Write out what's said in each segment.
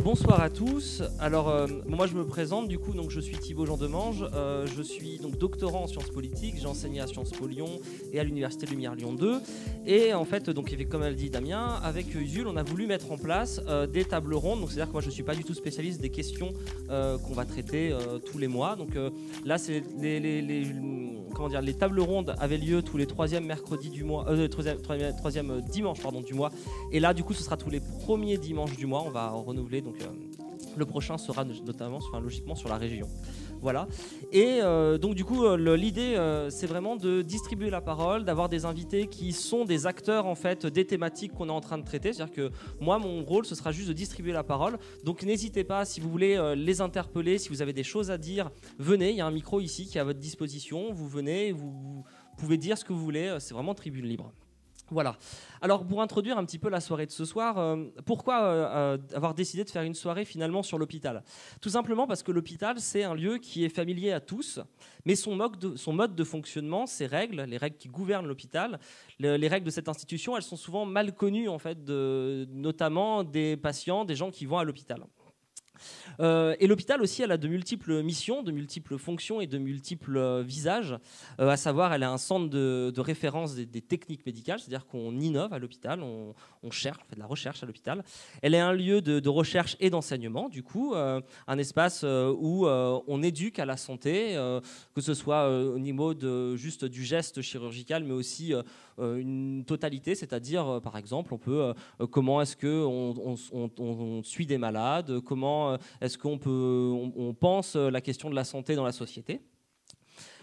Bonsoir à tous. Alors, moi je me présente, du coup, donc je suis Thibaut Jean-Demange. Je suis donc doctorant en sciences politiques. J'ai enseigné à Sciences Po Lyon et à l'Université Lumière Lyon 2. Et en fait, donc, comme elle dit Damien, avec Usul, on a voulu mettre en place des tables rondes. Donc, c'est-à-dire que moi je ne suis pas du tout spécialiste des questions qu'on va traiter tous les mois. Donc là, c'est comment dire, les tables rondes avaient lieu tous les troisième mercredis du mois, troisième dimanche pardon, du mois. Et là, du coup, ce sera tous les premiers dimanches du mois. On va renouveler. Donc, le prochain sera notamment, enfin, logiquement, sur la région. Voilà. Et donc, du coup, l'idée, c'est vraiment de distribuer la parole, d'avoir des invités qui sont des acteurs, en fait, des thématiques qu'on est en train de traiter. C'est-à-dire que moi, mon rôle, ce sera juste de distribuer la parole. Donc, n'hésitez pas, si vous voulez les interpeller, si vous avez des choses à dire, venez. Il y a un micro ici qui est à votre disposition. Vous venez, vous pouvez dire ce que vous voulez. C'est vraiment tribune libre. Voilà. Alors, pour introduire un petit peu la soirée de ce soir, pourquoi avoir décidé de faire une soirée finalement sur l'hôpital ? Tout simplement parce que l'hôpital, c'est un lieu qui est familier à tous, mais son mode de fonctionnement, ses règles, les règles qui gouvernent l'hôpital, les règles de cette institution, elles sont souvent mal connues, en fait, notamment des patients, des gens qui vont à l'hôpital. Et l'hôpital aussi, elle a de multiples missions, de multiples fonctions et de multiples visages. À savoir, elle est un centre de référence des techniques médicales, c'est-à-dire qu'on innove à l'hôpital, on cherche, on fait de la recherche à l'hôpital. Elle est un lieu de recherche et d'enseignement, du coup, un espace où on éduque à la santé, que ce soit au niveau juste du geste chirurgical, mais aussi une totalité, c'est-à-dire, par exemple, comment est-ce qu'on suit des malades, comment est-ce on pense la question de la santé dans la société.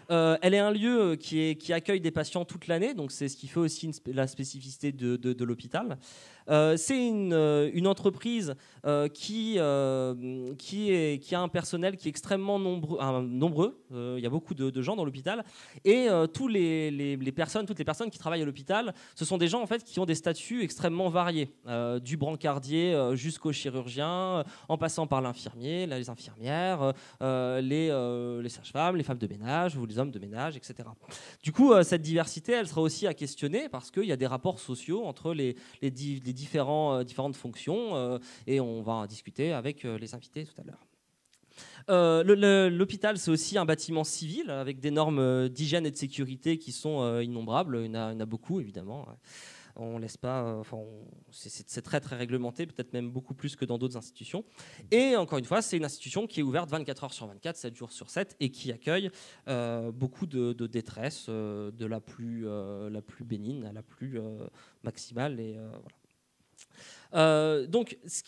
Elle est un lieu qui accueille des patients toute l'année, donc c'est ce qui fait aussi la spécificité de l'hôpital. C'est une entreprise qui a un personnel qui est extrêmement nombreux. Il y a beaucoup de gens dans l'hôpital. Et toutes les personnes qui travaillent à l'hôpital, ce sont des gens en fait, qui ont des statuts extrêmement variés. Du brancardier jusqu'au chirurgien, en passant par l'infirmier, les infirmières, les sages-femmes, les femmes de ménage, ou les hommes de ménage, etc. Du coup, cette diversité, elle sera aussi à questionner parce qu'il y a des rapports sociaux entre les différentes fonctions et on va en discuter avec les invités tout à l'heure. L'hôpital, c'est aussi un bâtiment civil avec des normes d'hygiène et de sécurité qui sont innombrables. Il y en a beaucoup, évidemment. On laisse pas, c'est très très réglementé, peut-être même beaucoup plus que dans d'autres institutions. Et encore une fois, c'est une institution qui est ouverte 24 heures sur 24, 7 jours sur 7, et qui accueille beaucoup de détresse, de la plus bénigne à la plus maximale. Et voilà. Donc, ce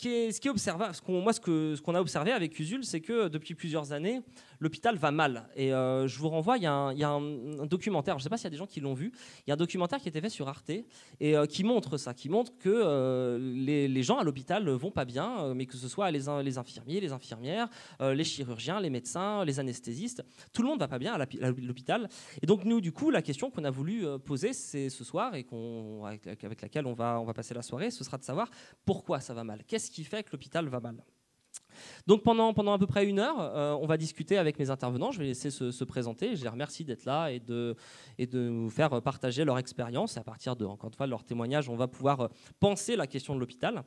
qu'on a observé avec Usul, c'est que depuis plusieurs années, l'hôpital va mal. Et je vous renvoie, il y a un documentaire, je ne sais pas s'il y a des gens qui l'ont vu, il y a un documentaire qui a été fait sur Arte et qui montre ça, qui montre que les gens à l'hôpital ne vont pas bien, mais que ce soit les infirmiers, les infirmières, les chirurgiens, les médecins, les anesthésistes, tout le monde ne va pas bien à l'hôpital. Et donc nous, du coup, la question qu'on a voulu poser ce soir et avec laquelle on va passer la soirée, ce sera de savoir pourquoi ça va mal. Qu'est-ce qui fait que l'hôpital va mal ? Donc pendant à peu près 1 heure, on va discuter avec mes intervenants. Je vais laisser se présenter. Je les remercie d'être là et de nous faire partager leur expérience. Et à partir encore une fois, de leur témoignage, on va pouvoir penser la question de l'hôpital.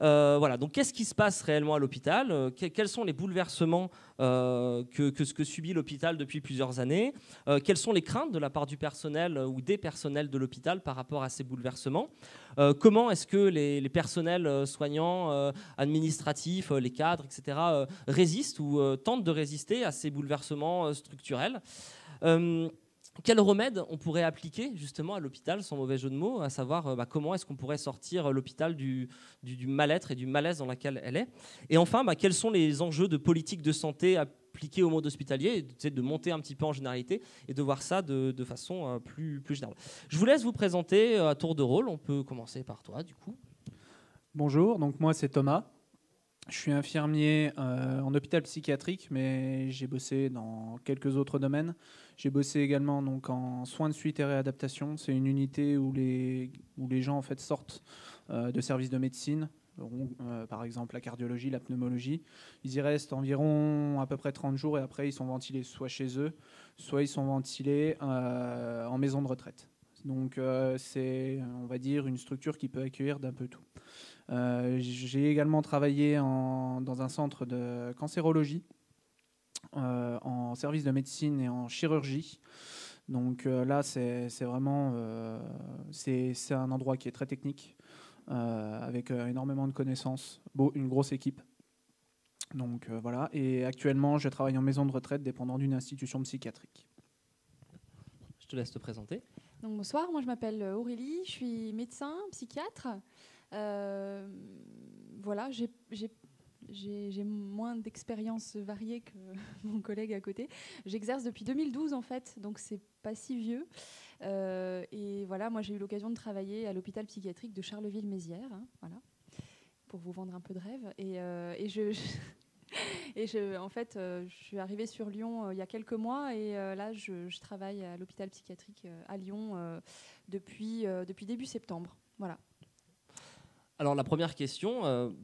Voilà. Donc qu'est-ce qui se passe réellement à l'hôpital ? Quels sont les bouleversements que subit l'hôpital depuis plusieurs années ? Quelles sont les craintes de la part du personnel ou des personnels de l'hôpital par rapport à ces bouleversements ? Comment est-ce que les personnels soignants, administratifs, les cadres, etc., résistent ou tentent de résister à ces bouleversements structurels ? Quel remède on pourrait appliquer justement à l'hôpital, sans mauvais jeu de mots, à savoir comment est-ce qu'on pourrait sortir l'hôpital du mal-être et du malaise dans lequel elle est ? Et enfin, quels sont les enjeux de politique de santé appliqués au monde hospitalier, et de monter un petit peu en généralité et de voir ça de façon plus générale. Je vous laisse vous présenter à tour de rôle. On peut commencer par toi, du coup. Bonjour, donc moi c'est Thomas. Je suis infirmier en hôpital psychiatrique, mais j'ai bossé dans quelques autres domaines. J'ai bossé également donc, en soins de suite et réadaptation. C'est une unité où les gens en fait, sortent de services de médecine, par exemple la cardiologie, la pneumologie. Ils y restent environ à peu près 30 jours et après ils sont ventilés soit chez eux, soit ils sont ventilés en maison de retraite. Donc c'est, on va dire, une structure qui peut accueillir d'un peu tout. J'ai également travaillé dans un centre de cancérologie, en service de médecine et en chirurgie. Donc là, c'est vraiment c'est un endroit qui est très technique, avec énormément de connaissances, une grosse équipe. Donc voilà. Et actuellement, je travaille en maison de retraite dépendant d'une institution psychiatrique. Je te laisse te présenter. Donc, bonsoir, moi je m'appelle Aurélie, je suis médecin, psychiatre. Voilà, j'ai moins d'expériences variées que mon collègue à côté. J'exerce depuis 2012 en fait, donc c'est pas si vieux. Et voilà, moi j'ai eu l'occasion de travailler à l'hôpital psychiatrique de Charleville-Mézières, hein, voilà, pour vous vendre un peu de rêve. En fait, je suis arrivée sur Lyon il y a quelques mois et là, je travaille à l'hôpital psychiatrique à Lyon depuis début septembre. Voilà. Alors la première question,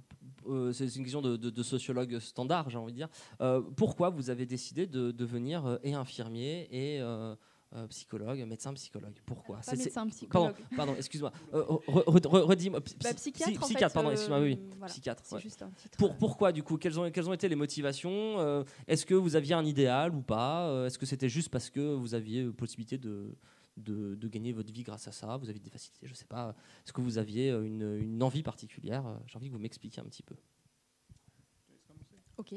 c'est une question de sociologue standard, j'ai envie de dire. Pourquoi vous avez décidé de devenir et infirmier et psychologue, médecin psychologue? Pourquoi? Pas médecin psychologue. Pardon, excuse-moi. Redis-moi. Psychiatre, psychiatre, en fait, pardon, excuse-moi, oui. Voilà, Psychiatre. c'est Ouais. juste un titre. Pourquoi, du coup, quelles ont été les motivations? Est-ce que vous aviez un idéal ou pas? Est-ce que c'était juste parce que vous aviez possibilité de gagner votre vie grâce à ça? Vous aviez des facilités, je sais pas. Est-ce que vous aviez une envie particulière? J'ai envie que vous m'expliquiez un petit peu. Ok.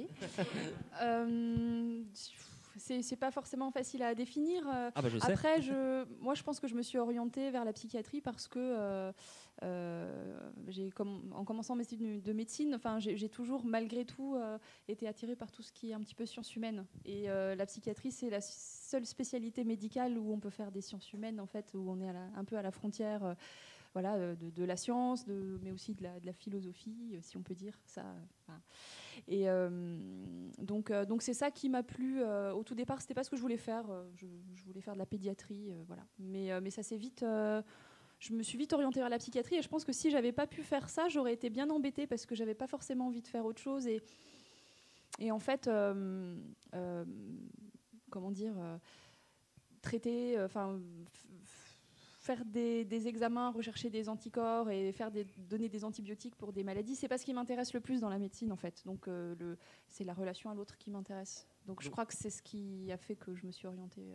C'est pas forcément facile à définir. Ah bah je sais. Après, moi, je pense que je me suis orientée vers la psychiatrie parce que en commençant mes études de médecine, j'ai toujours, malgré tout, été attirée par tout ce qui est un petit peu sciences humaines. Et la psychiatrie, c'est la seule spécialité médicale où on peut faire des sciences humaines, en fait, où on est un peu à la frontière. Voilà, de la science, mais aussi de la philosophie, si on peut dire ça. Et donc c'est ça qui m'a plu. Au tout départ, c'était pas ce que je voulais faire. Je voulais faire de la pédiatrie, voilà. Mais ça s'est vite. Je me suis vite orientée vers la psychiatrie et je pense que si j'avais pas pu faire ça, j'aurais été bien embêtée parce que j'avais pas forcément envie de faire autre chose. Et en fait, comment dire, traiter, faire des examens, rechercher des anticorps et donner des antibiotiques pour des maladies, c'est pas ce qui m'intéresse le plus dans la médecine en fait. Donc c'est la relation à l'autre qui m'intéresse. Donc je crois que c'est ce qui a fait que je me suis orientée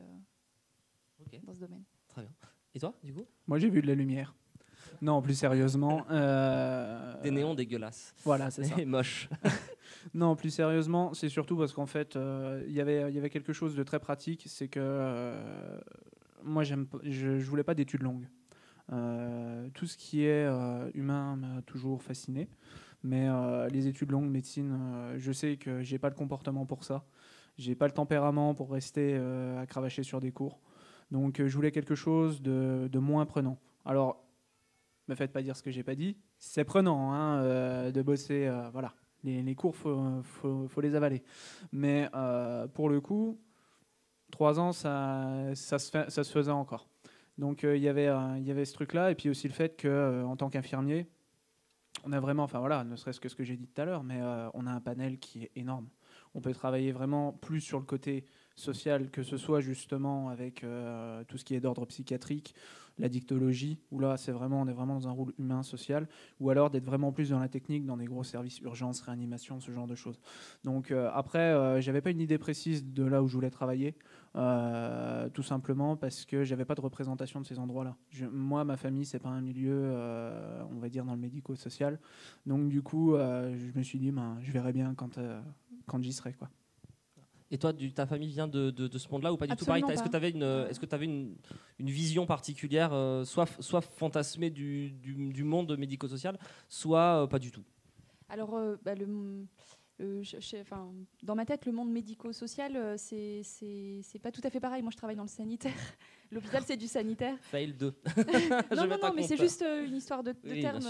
dans ce domaine. Très bien. Et toi, du coup? Moi, j'ai vu de la lumière. Non, plus sérieusement. Des néons dégueulasses. Voilà, c'est ça. Et moches. Non, plus sérieusement, c'est surtout parce qu'en fait, il y avait quelque chose de très pratique, c'est que moi, je voulais pas d'études longues. Tout ce qui est humain m'a toujours fasciné, mais les études longues, médecine, je sais que j'ai pas le comportement pour ça. J'ai pas le tempérament pour rester à cravacher sur des cours. Donc, je voulais quelque chose de moins prenant. Alors, me faites pas dire ce que j'ai pas dit. C'est prenant, hein, de bosser. Voilà, les cours, faut les avaler. Mais pour le coup, 3 ans, ça se faisait encore. Donc il y avait ce truc-là, et puis aussi le fait que en tant qu'infirmier, on a vraiment, enfin voilà, ne serait-ce que ce que j'ai dit tout à l'heure, mais on a un panel qui est énorme. On peut travailler vraiment plus sur le côté social, que ce soit justement avec tout ce qui est d'ordre psychiatrique, la dictologie, où là on est vraiment dans un rôle humain, social, ou alors d'être vraiment plus dans la technique, dans des gros services urgences, réanimation, ce genre de choses. Donc après, j'avais pas une idée précise de là où je voulais travailler, tout simplement parce que j'avais pas de représentation de ces endroits-là. Moi, ma famille, c'est pas un milieu, on va dire, dans le médico-social. Donc du coup, je me suis dit, je verrai bien quand j'y serai, quoi. Et toi, ta famille vient de ce monde-là ou pas du tout? Pareil, est-ce que tu avais une vision particulière, soit fantasmée du monde médico-social, soit pas du tout? Alors, dans ma tête, le monde médico-social, c'est pas tout à fait pareil. Moi, je travaille dans le sanitaire. L'hôpital, c'est du sanitaire. Fail 2. non, mais c'est juste une histoire de oui, termes.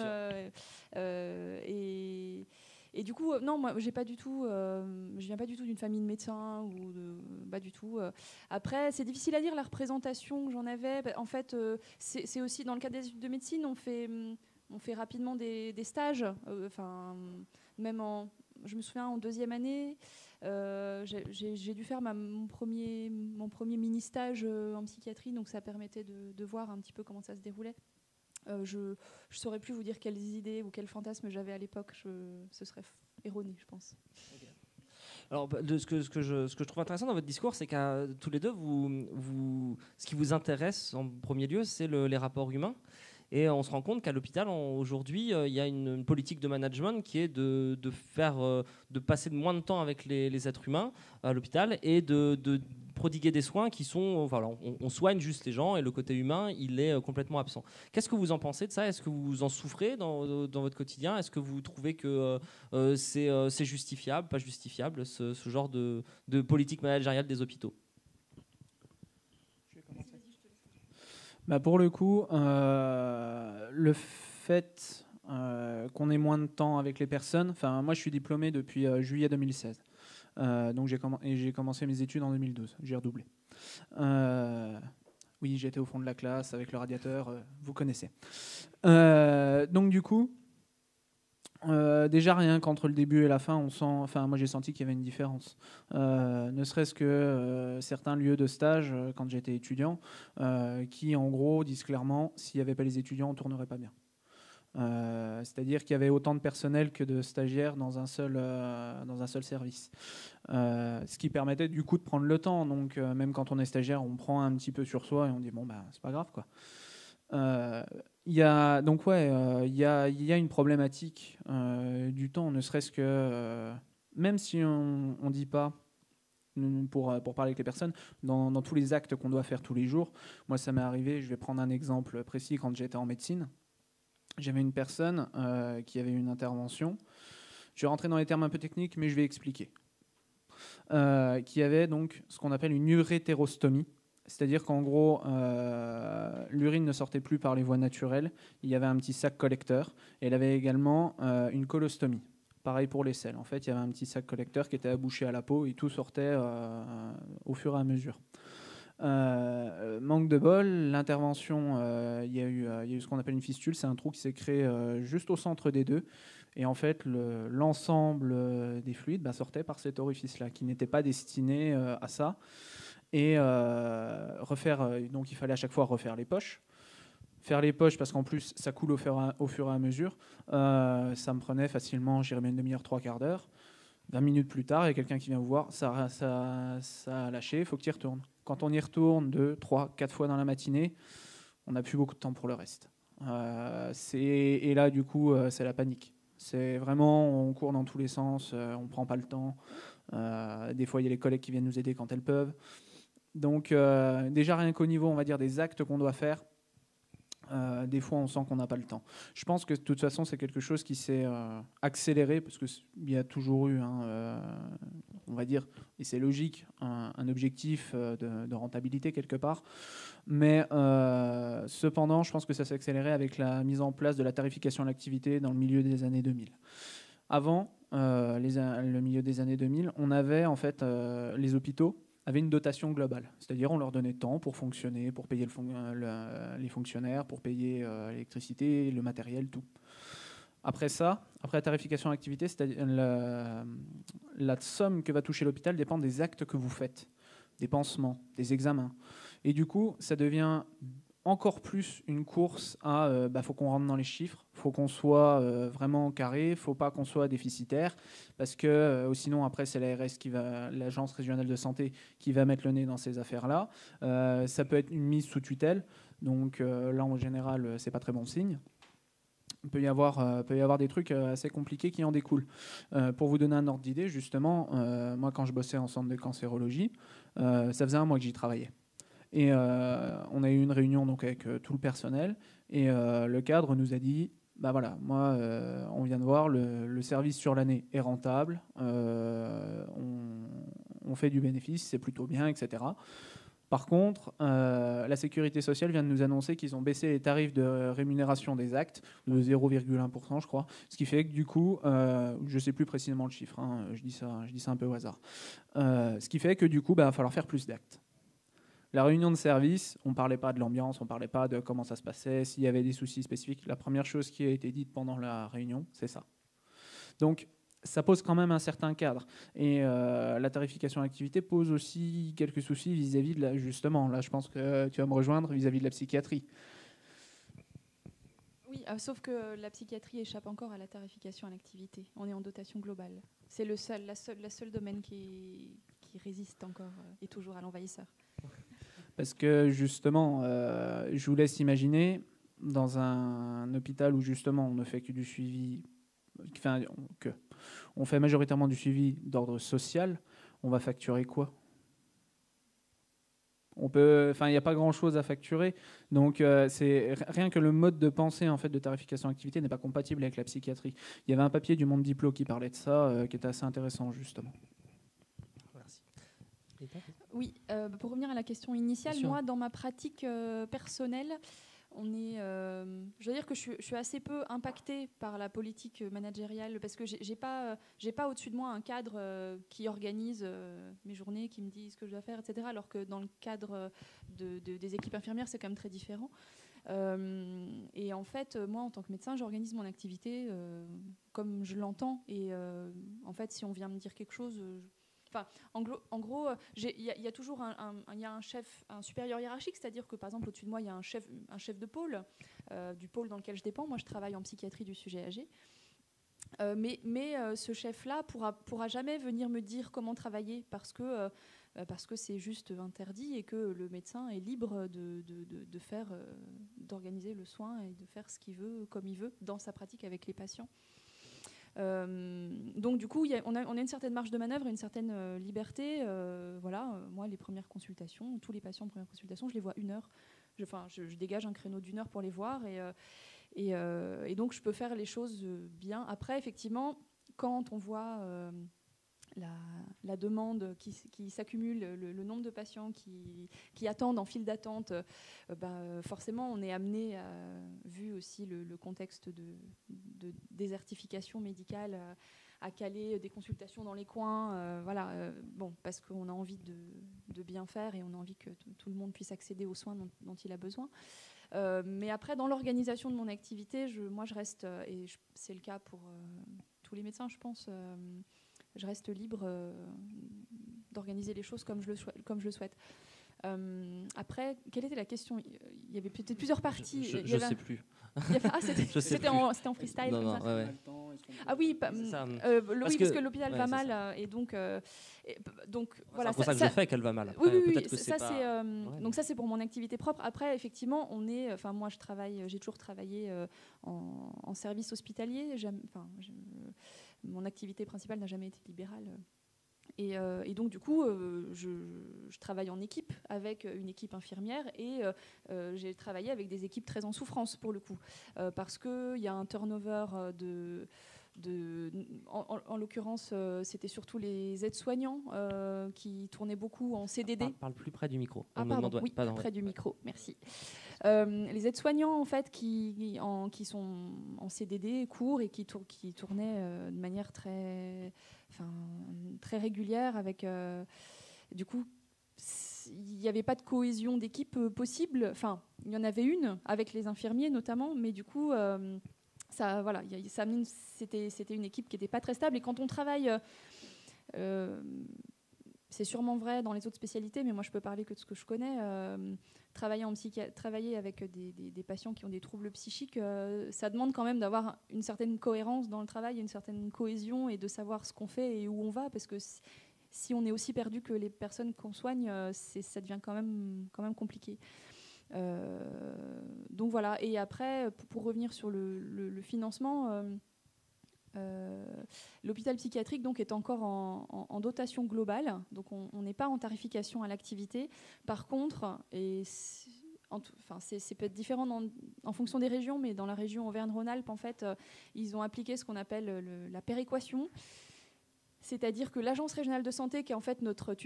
Et du coup, non, moi, je viens pas du tout d'une famille de médecins pas du tout. Après, c'est difficile à dire la représentation que j'en avais. En fait, c'est aussi dans le cadre des études de médecine, on fait rapidement des stages. Je me souviens en 2e année, j'ai dû faire mon premier mini-stage en psychiatrie, donc ça permettait de voir un petit peu comment ça se déroulait. Je ne saurais plus vous dire quelles idées ou quels fantasmes j'avais à l'époque, ce serait erroné, je pense. Okay. Alors, ce que je trouve intéressant dans votre discours, c'est qu'à tous les deux, ce qui vous intéresse en premier lieu, c'est les rapports humains. Et on se rend compte qu'à l'hôpital, aujourd'hui, il y a une politique de management qui est de passer moins de temps avec les êtres humains à l'hôpital et de prodiguer des soins qui sont... Voilà, on soigne juste les gens et le côté humain, il est complètement absent. Qu'est-ce que vous en pensez de ça? Est-ce que vous en souffrez dans votre quotidien? Est-ce que vous trouvez que c'est justifiable, pas justifiable, ce genre de politique managériale des hôpitaux? Pour le coup, le fait qu'on ait moins de temps avec les personnes... Moi, je suis diplômé depuis juillet 2016. Donc j'ai commencé mes études en 2012. J'ai redoublé. Oui, j'étais au fond de la classe avec le radiateur. Vous connaissez. Donc du coup... déjà rien qu'entre le début et la fin, on sent. Moi j'ai senti qu'il y avait une différence. Ne serait-ce que certains lieux de stage quand j'étais étudiant, qui en gros disent clairement s'il n'y avait pas les étudiants, on tournerait pas bien. C'est-à-dire qu'il y avait autant de personnel que de stagiaires dans un seul service. Ce qui permettait du coup de prendre le temps. Donc même quand on est stagiaire, on prend un petit peu sur soi et on dit c'est pas grave quoi. Il y a une problématique du temps, ne serait-ce que même si on ne dit pas pour parler avec les personnes, dans tous les actes qu'on doit faire tous les jours. Moi, ça m'est arrivé, je vais prendre un exemple précis, quand j'étais en médecine. J'avais une personne qui avait une intervention. Je vais rentrer dans les termes un peu techniques, mais je vais expliquer. Qui avait donc ce qu'on appelle une urétérostomie. C'est-à-dire qu'en gros, l'urine ne sortait plus par les voies naturelles. Il y avait un petit sac collecteur. Et elle avait également une colostomie. Pareil pour les selles. En fait, il y avait un petit sac collecteur qui était abouché à la peau et tout sortait au fur et à mesure. Manque de bol, l'intervention, il y a eu ce qu'on appelle une fistule. C'est un trou qui s'est créé juste au centre des deux. Et en fait, l'ensemble des fluides sortait par cet orifice-là, qui n'était pas destiné à ça. Et donc il fallait à chaque fois refaire les poches. Faire les poches parce qu'en plus ça coule au fur et à mesure. Ça me prenait facilement, j'irais bien une demi-heure, 3/4 d'heure. 20 minutes plus tard, il y a quelqu'un qui vient vous voir, ça a lâché, il faut que tu y retournes. Quand on y retourne 2, 3, 4 fois dans la matinée, on n'a plus beaucoup de temps pour le reste. Et là, du coup, c'est la panique. C'est vraiment, on court dans tous les sens, on ne prend pas le temps. Des fois, il y a les collègues qui viennent nous aider quand elles peuvent. Donc déjà rien qu'au niveau, on va dire, des actes qu'on doit faire, des fois on sent qu'on n'a pas le temps. Je pense que de toute façon c'est quelque chose qui s'est accéléré parce qu'il y a toujours eu, on va dire, et c'est logique, un objectif de rentabilité quelque part. Mais cependant, je pense que ça s'est accéléré avec la mise en place de la tarification à l'activité dans le milieu des années 2000. Avant le milieu des années 2000, on avait en fait les hôpitaux avaient une dotation globale, c'est-à-dire on leur donnait temps pour fonctionner, pour payer les fonctionnaires, pour payer l'électricité, le matériel, tout. Après la tarification à l'activité, c'est-à-dire la somme que va toucher l'hôpital dépend des actes que vous faites, des pansements, des examens. Et du coup, ça devient encore plus une course à faut qu'on rentre dans les chiffres, faut qu'on soit vraiment carré, faut pas qu'on soit déficitaire, parce que sinon après c'est l'agence régionale de santé qui va mettre le nez dans ces affaires-là. Ça peut être une mise sous tutelle, donc là en général c'est pas très bon signe. Il peut y avoir des trucs assez compliqués qui en découlent. Pour vous donner un ordre d'idée, justement, moi quand je bossais en centre de cancérologie, ça faisait 1 mois que j'y travaillais. Et on a eu une réunion donc avec tout le personnel et le cadre nous a dit voilà, moi on vient de voir, le service sur l'année est rentable, on fait du bénéfice, c'est plutôt bien, etc. Par contre, la sécurité sociale vient de nous annoncer qu'ils ont baissé les tarifs de rémunération des actes de 0,1%, je crois. Ce qui fait que du coup, je ne sais plus précisément le chiffre, je dis ça un peu au hasard. Ce qui fait que du coup, va falloir faire plus d'actes. La réunion de service, on ne parlait pas de l'ambiance, on ne parlait pas de comment ça se passait, s'il y avait des soucis spécifiques. La première chose qui a été dite pendant la réunion, c'est ça. Donc, ça pose quand même un certain cadre. Et la tarification activité pose aussi quelques soucis vis-à-vis de justement, là je pense que tu vas me rejoindre, vis-à-vis de la psychiatrie. Oui, sauf que la psychiatrie échappe encore à la tarification à l'activité. On est en dotation globale. C'est la seule domaine qui résiste encore et toujours à l'envahisseur. Parce que justement, je vous laisse imaginer, dans un hôpital où justement on ne fait que du suivi, enfin, on fait majoritairement du suivi d'ordre social, on va facturer quoi ? Il n'y a pas grand-chose à facturer. Donc, c'est rien que le mode de pensée en fait, de tarification activité n'est pas compatible avec la psychiatrie. Il y avait un papier du Monde Diplo qui parlait de ça, qui était assez intéressant, justement. Merci. Oui, pour revenir à la question initiale, moi, dans ma pratique personnelle, je veux dire que je suis assez peu impactée par la politique managériale parce que j'ai pas au-dessus de moi un cadre qui organise mes journées, qui me dit ce que je dois faire, etc. Alors que dans le cadre des équipes infirmières, c'est quand même très différent. Et en fait, moi, en tant que médecin, j'organise mon activité comme je l'entends. Et en fait, si on vient me dire quelque chose... en gros, il y a toujours un chef, un supérieur hiérarchique, c'est-à-dire que par exemple au-dessus de moi il y a un chef de pôle, du pôle dans lequel je dépends. Moi je travaille en psychiatrie du sujet âgé. Mais ce chef-là pourra jamais venir me dire comment travailler parce que c'est juste interdit et que le médecin est libre d'organiser le soin et de faire ce qu'il veut, comme il veut, dans sa pratique avec les patients. Donc du coup, on a une certaine marge de manœuvre, une certaine liberté. Moi, les premières consultations, tous les patients en première consultation, je les vois 1 heure. Je dégage un créneau d'1 heure pour les voir et donc je peux faire les choses bien. Après, effectivement, quand on voit la demande qui s'accumule, le nombre de patients qui attendent en file d'attente, forcément on est amené, vu aussi le contexte de désertification médicale, à caler des consultations dans les coins, parce qu'on a envie de bien faire et on a envie que tout le monde puisse accéder aux soins dont il a besoin. Mais après, dans l'organisation de mon activité, moi je reste, et c'est le cas pour tous les médecins, je pense, je reste libre d'organiser les choses comme je le souhaite. Après, quelle était la question ? Il y avait peut-être plusieurs parties. Je ne sais plus. C'était en freestyle. Non, comme ça. Ouais. Ah oui, parce que l'hôpital va mal, et donc voilà. C'est pour ça que je fais qu'elle va mal. Après, oui, peut-être que donc ça c'est pour mon activité propre. Après, effectivement, moi j'ai toujours travaillé en service hospitalier. Mon activité principale n'a jamais été libérale. Et donc, du coup, je travaille en équipe avec une équipe infirmière et j'ai travaillé avec des équipes très en souffrance, pour le coup, parce qu'il y a un turnover en l'occurrence, c'était surtout les aides-soignants qui tournaient beaucoup en CDD. Parle plus près du micro. Près du micro, merci. Les aides-soignants, en fait, qui sont en CDD court et qui tournaient de manière très régulière avec... du coup, il n'y avait pas de cohésion d'équipe possible. Enfin, il y en avait une, avec les infirmiers notamment, mais du coup... c'était une équipe qui n'était pas très stable. Et quand on travaille, c'est sûrement vrai dans les autres spécialités, mais moi je peux parler que de ce que je connais. Travailler avec des patients qui ont des troubles psychiques, ça demande quand même d'avoir une certaine cohérence dans le travail, une certaine cohésion et de savoir ce qu'on fait et où on va, parce que si on est aussi perdu que les personnes qu'on soigne, ça devient quand même compliqué. Donc voilà. Et après, pour revenir sur le financement, l'hôpital psychiatrique donc est encore en dotation globale, donc on n'est pas en tarification à l'activité. Par contre, c'est peut-être différent en fonction des régions, mais dans la région Auvergne-Rhône-Alpes, en fait, ils ont appliqué ce qu'on appelle la péréquation. C'est-à-dire que l'Agence régionale de santé, qui est en fait notre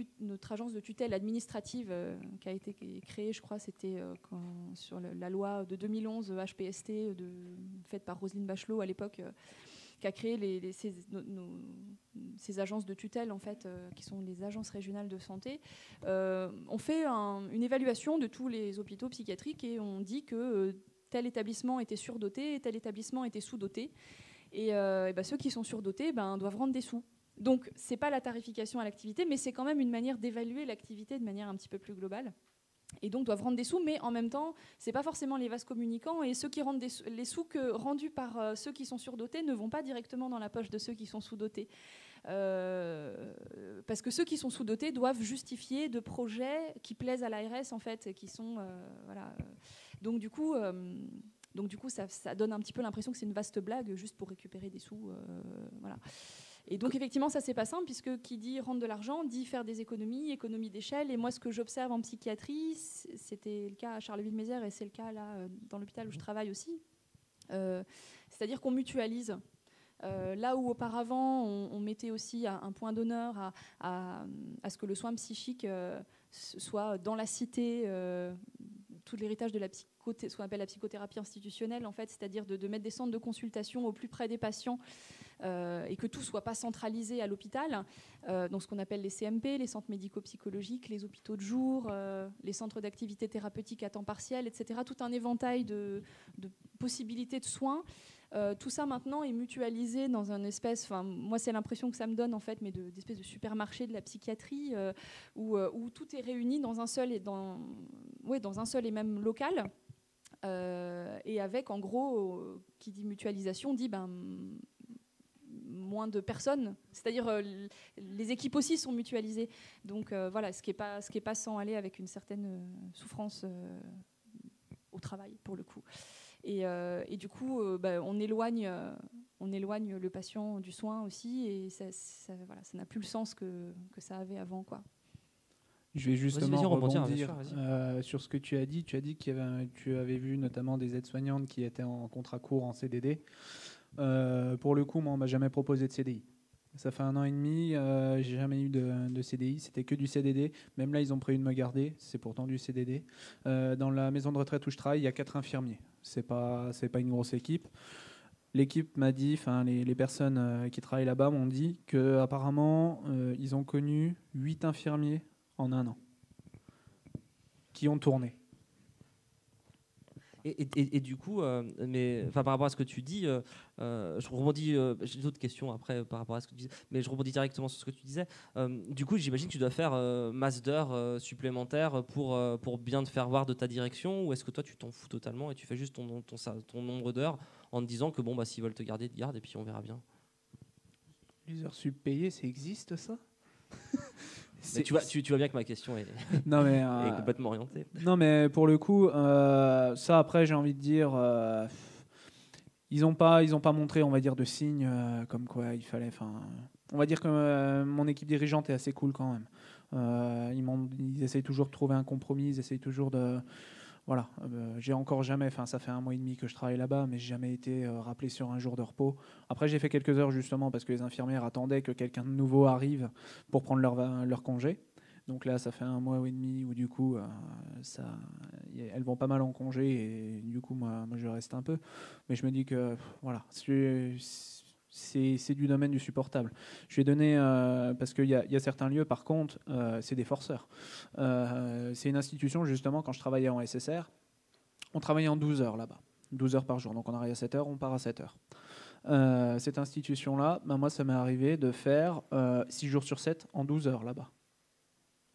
agence de tutelle administrative, qui a été créée, je crois, c'était sur la loi de 2011, HPST, faite par Roselyne Bachelot à l'époque, qu'a créé ces agences de tutelle, en fait, qui sont les agences régionales de santé, on fait une évaluation de tous les hôpitaux psychiatriques et on dit que tel établissement était surdoté et tel établissement était sous-doté. Et ceux qui sont surdotés doivent rendre des sous. Donc, ce n'est pas la tarification à l'activité, mais c'est quand même une manière d'évaluer l'activité de manière un petit peu plus globale. Et donc, doivent rendre des sous, mais en même temps, ce n'est pas forcément les vases communicants. Et ceux qui rendent les sous rendus par ceux qui sont surdotés ne vont pas directement dans la poche de ceux qui sont sous-dotés. Parce que ceux qui sont sous-dotés doivent justifier de projets qui plaisent à l'ARS, en fait, et qui sont... voilà. Donc, du coup, ça donne un petit peu l'impression que c'est une vaste blague juste pour récupérer des sous. Voilà. Et donc, effectivement, ça, c'est pas simple, puisque qui dit rendre de l'argent dit faire des économies d'échelle. Et moi, ce que j'observe en psychiatrie, c'était le cas à Charleville-Mézières et c'est le cas là, dans l'hôpital où je travaille aussi. C'est-à-dire qu'on mutualise. Là où auparavant, on mettait aussi un point d'honneur à ce que le soin psychique soit dans la cité, tout l'héritage de ce qu'on appelle la psychothérapie institutionnelle, en fait, c'est-à-dire de mettre des centres de consultation au plus près des patients et que tout ne soit pas centralisé à l'hôpital. Donc ce qu'on appelle les CMP, les centres médico-psychologiques, les hôpitaux de jour, les centres d'activité thérapeutique à temps partiel, etc. Tout un éventail de possibilités de soins. Tout ça maintenant est mutualisé dans un espèce, moi c'est l'impression que ça me donne en fait, mais d'espèce de supermarché de la psychiatrie où tout est réuni dans un seul et même local et avec en gros qui dit mutualisation dit moins de personnes, c'est-à-dire les équipes aussi sont mutualisées. Donc voilà, ce qui est pas sans aller avec une certaine souffrance au travail pour le coup. Et du coup, on éloigne le patient du soin aussi, et ça n'a plus le sens que ça avait avant, quoi. Je vais justement rebondir sur ce que tu as dit. Tu as dit que tu avais vu notamment des aides-soignantes qui étaient en contrat court, en CDD. Pour le coup, moi, on m'a jamais proposé de CDI. Ça fait 1 an et demi, j'ai jamais eu de CDI, c'était que du CDD. Même là, ils ont prévu de me garder, c'est pourtant du CDD. Dans la maison de retraite où je travaille, il y a 4 infirmiers. C'est pas une grosse équipe. L'équipe m'a dit, les personnes qui travaillent là-bas m'ont dit qu'apparemment, ils ont connu 8 infirmiers en 1 an qui ont tourné. Et du coup, par rapport à ce que tu dis, je rebondis. J'ai d'autres questions après par rapport à ce que tu disais, mais je rebondis directement sur ce que tu disais. Du coup, j'imagine que tu dois faire masse d'heures supplémentaires pour bien te faire voir de ta direction, ou est-ce que toi tu t'en fous totalement et tu fais juste ton nombre d'heures en te disant que s'ils veulent te garder, te gardent et puis on verra bien. Les heures sub payées, ça existe ça? Tu vois bien que ma question est, est complètement orientée. Non, mais pour le coup, ça après, j'ai envie de dire, ils n'ont pas montré, on va dire, de signes comme quoi il fallait. On va dire que mon équipe dirigeante est assez cool quand même. Ils essayent toujours de trouver un compromis, ils essayent toujours de. Voilà, j'ai encore jamais, ça fait 1 mois et demi que je travaille là-bas, mais j'ai jamais été rappelé sur un jour de repos. Après, j'ai fait quelques heures justement parce que les infirmières attendaient que quelqu'un de nouveau arrive pour prendre leur congé. Donc là, ça fait 1 mois et demi où du coup, elles vont pas mal en congé et du coup, moi, je reste un peu. Mais je me dis que voilà, c'est du domaine du supportable. Je vais donner, parce qu'il y a certains lieux, par contre, c'est des forceurs. C'est une institution, justement, quand je travaillais en SSR, on travaillait en 12 heures là-bas. 12 heures par jour. Donc on arrive à 7 heures, on part à 7 heures. Cette institution-là, moi, ça m'est arrivé de faire 6 jours sur 7 en 12 heures là-bas.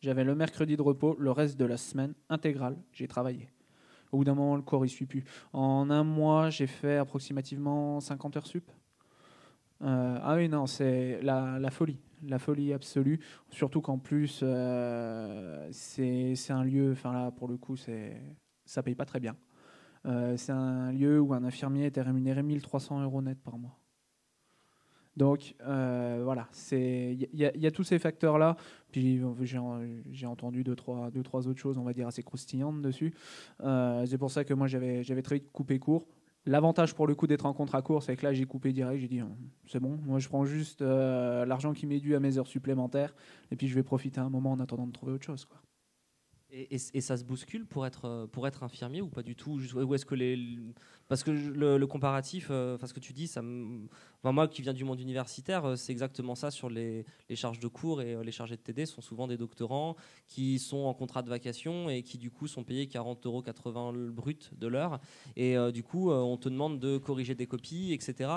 J'avais le mercredi de repos, le reste de la semaine intégrale, j'ai travaillé. Au bout d'un moment, le corps, il ne suit plus. En 1 mois, j'ai fait approximativement 50 heures sup. Ah oui, non, c'est la folie absolue. Surtout qu'en plus, c'est un lieu, là, pour le coup, ça paye pas très bien. C'est un lieu où un infirmier était rémunéré 1 300 € net par mois. Donc, voilà, il y a tous ces facteurs-là. Puis j'ai entendu deux, trois autres choses, on va dire, assez croustillantes dessus. C'est pour ça que moi, j'avais très vite coupé court. L'avantage pour le coup d'être en contrat court, c'est que là j'ai coupé direct, j'ai dit c'est bon, moi je prends juste l'argent qui m'est dû à mes heures supplémentaires et puis je vais profiter un moment en attendant de trouver autre chose, quoi. Et ça se bouscule pour être infirmier ou pas du tout? Ou est-ce que parce que le comparatif, ce que tu dis, moi qui viens du monde universitaire, c'est exactement ça sur les charges de cours, et les chargés de TD sont souvent des doctorants qui sont en contrat de vacation et qui du coup sont payés 40,80 € brut de l'heure, et du coup on te demande de corriger des copies, etc.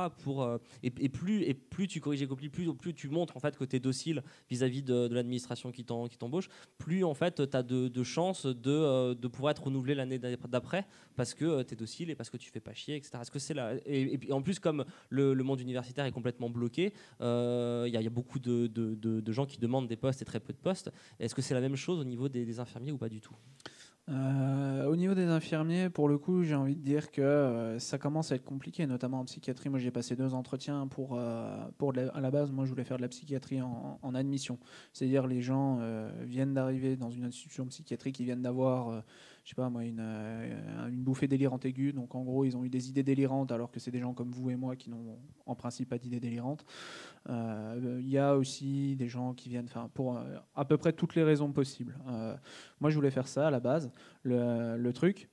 Et plus tu corriges des copies, plus tu montres en fait que tu es docile vis-à-vis de l'administration qui t'embauche, plus en fait tu as de chances de pouvoir être renouvelé l'année d'après, parce que tu es docile et parce que tu fais pas chier, etc. Est-ce que c'est là, et puis en plus, comme le monde universitaire est complètement bloqué, y a beaucoup de gens qui demandent des postes et très peu de postes. Est-ce que c'est la même chose au niveau des infirmiers ou pas du tout? Au niveau des infirmiers, pour le coup, j'ai envie de dire que ça commence à être compliqué, notamment en psychiatrie. Moi, j'ai passé 2 entretiens à la base. Moi, je voulais faire de la psychiatrie en admission. C'est-à-dire, les gens viennent d'arriver dans une institution psychiatrique, ils viennent d'avoir, je sais pas moi, une bouffée délirante aiguë. Donc, en gros, ils ont eu des idées délirantes, alors que c'est des gens comme vous et moi qui n'ont en principe pas d'idées délirantes. Il y a aussi des gens qui viennent pour à peu près toutes les raisons possibles. Moi, je voulais faire ça à la base. Le truc,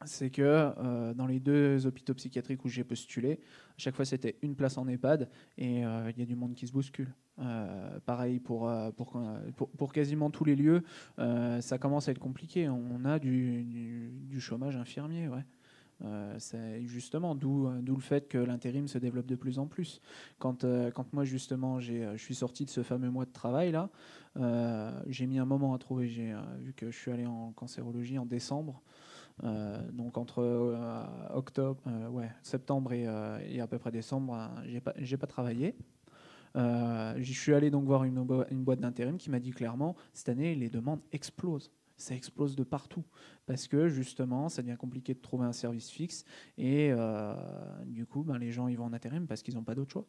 c'est que dans les 2 hôpitaux psychiatriques où j'ai postulé, à chaque fois c'était une place en EHPAD, et il y a du monde qui se bouscule. Pareil pour quasiment tous les lieux, ça commence à être compliqué. On a du chômage infirmier, ouais. C'est justement d'où le fait que l'intérim se développe de plus en plus. Quand moi justement je suis sorti de ce fameux mois de travail là, j'ai mis un moment à trouver. J'ai vu que je suis allé en cancérologie en décembre, donc entre septembre et à peu près décembre, j'ai pas travaillé. Je suis allé donc voir une boîte d'intérim qui m'a dit clairement, cette année les demandes explosent. Ça explose de partout, parce que justement ça devient compliqué de trouver un service fixe, et du coup les gens ils vont en intérim parce qu'ils n'ont pas d'autre choix.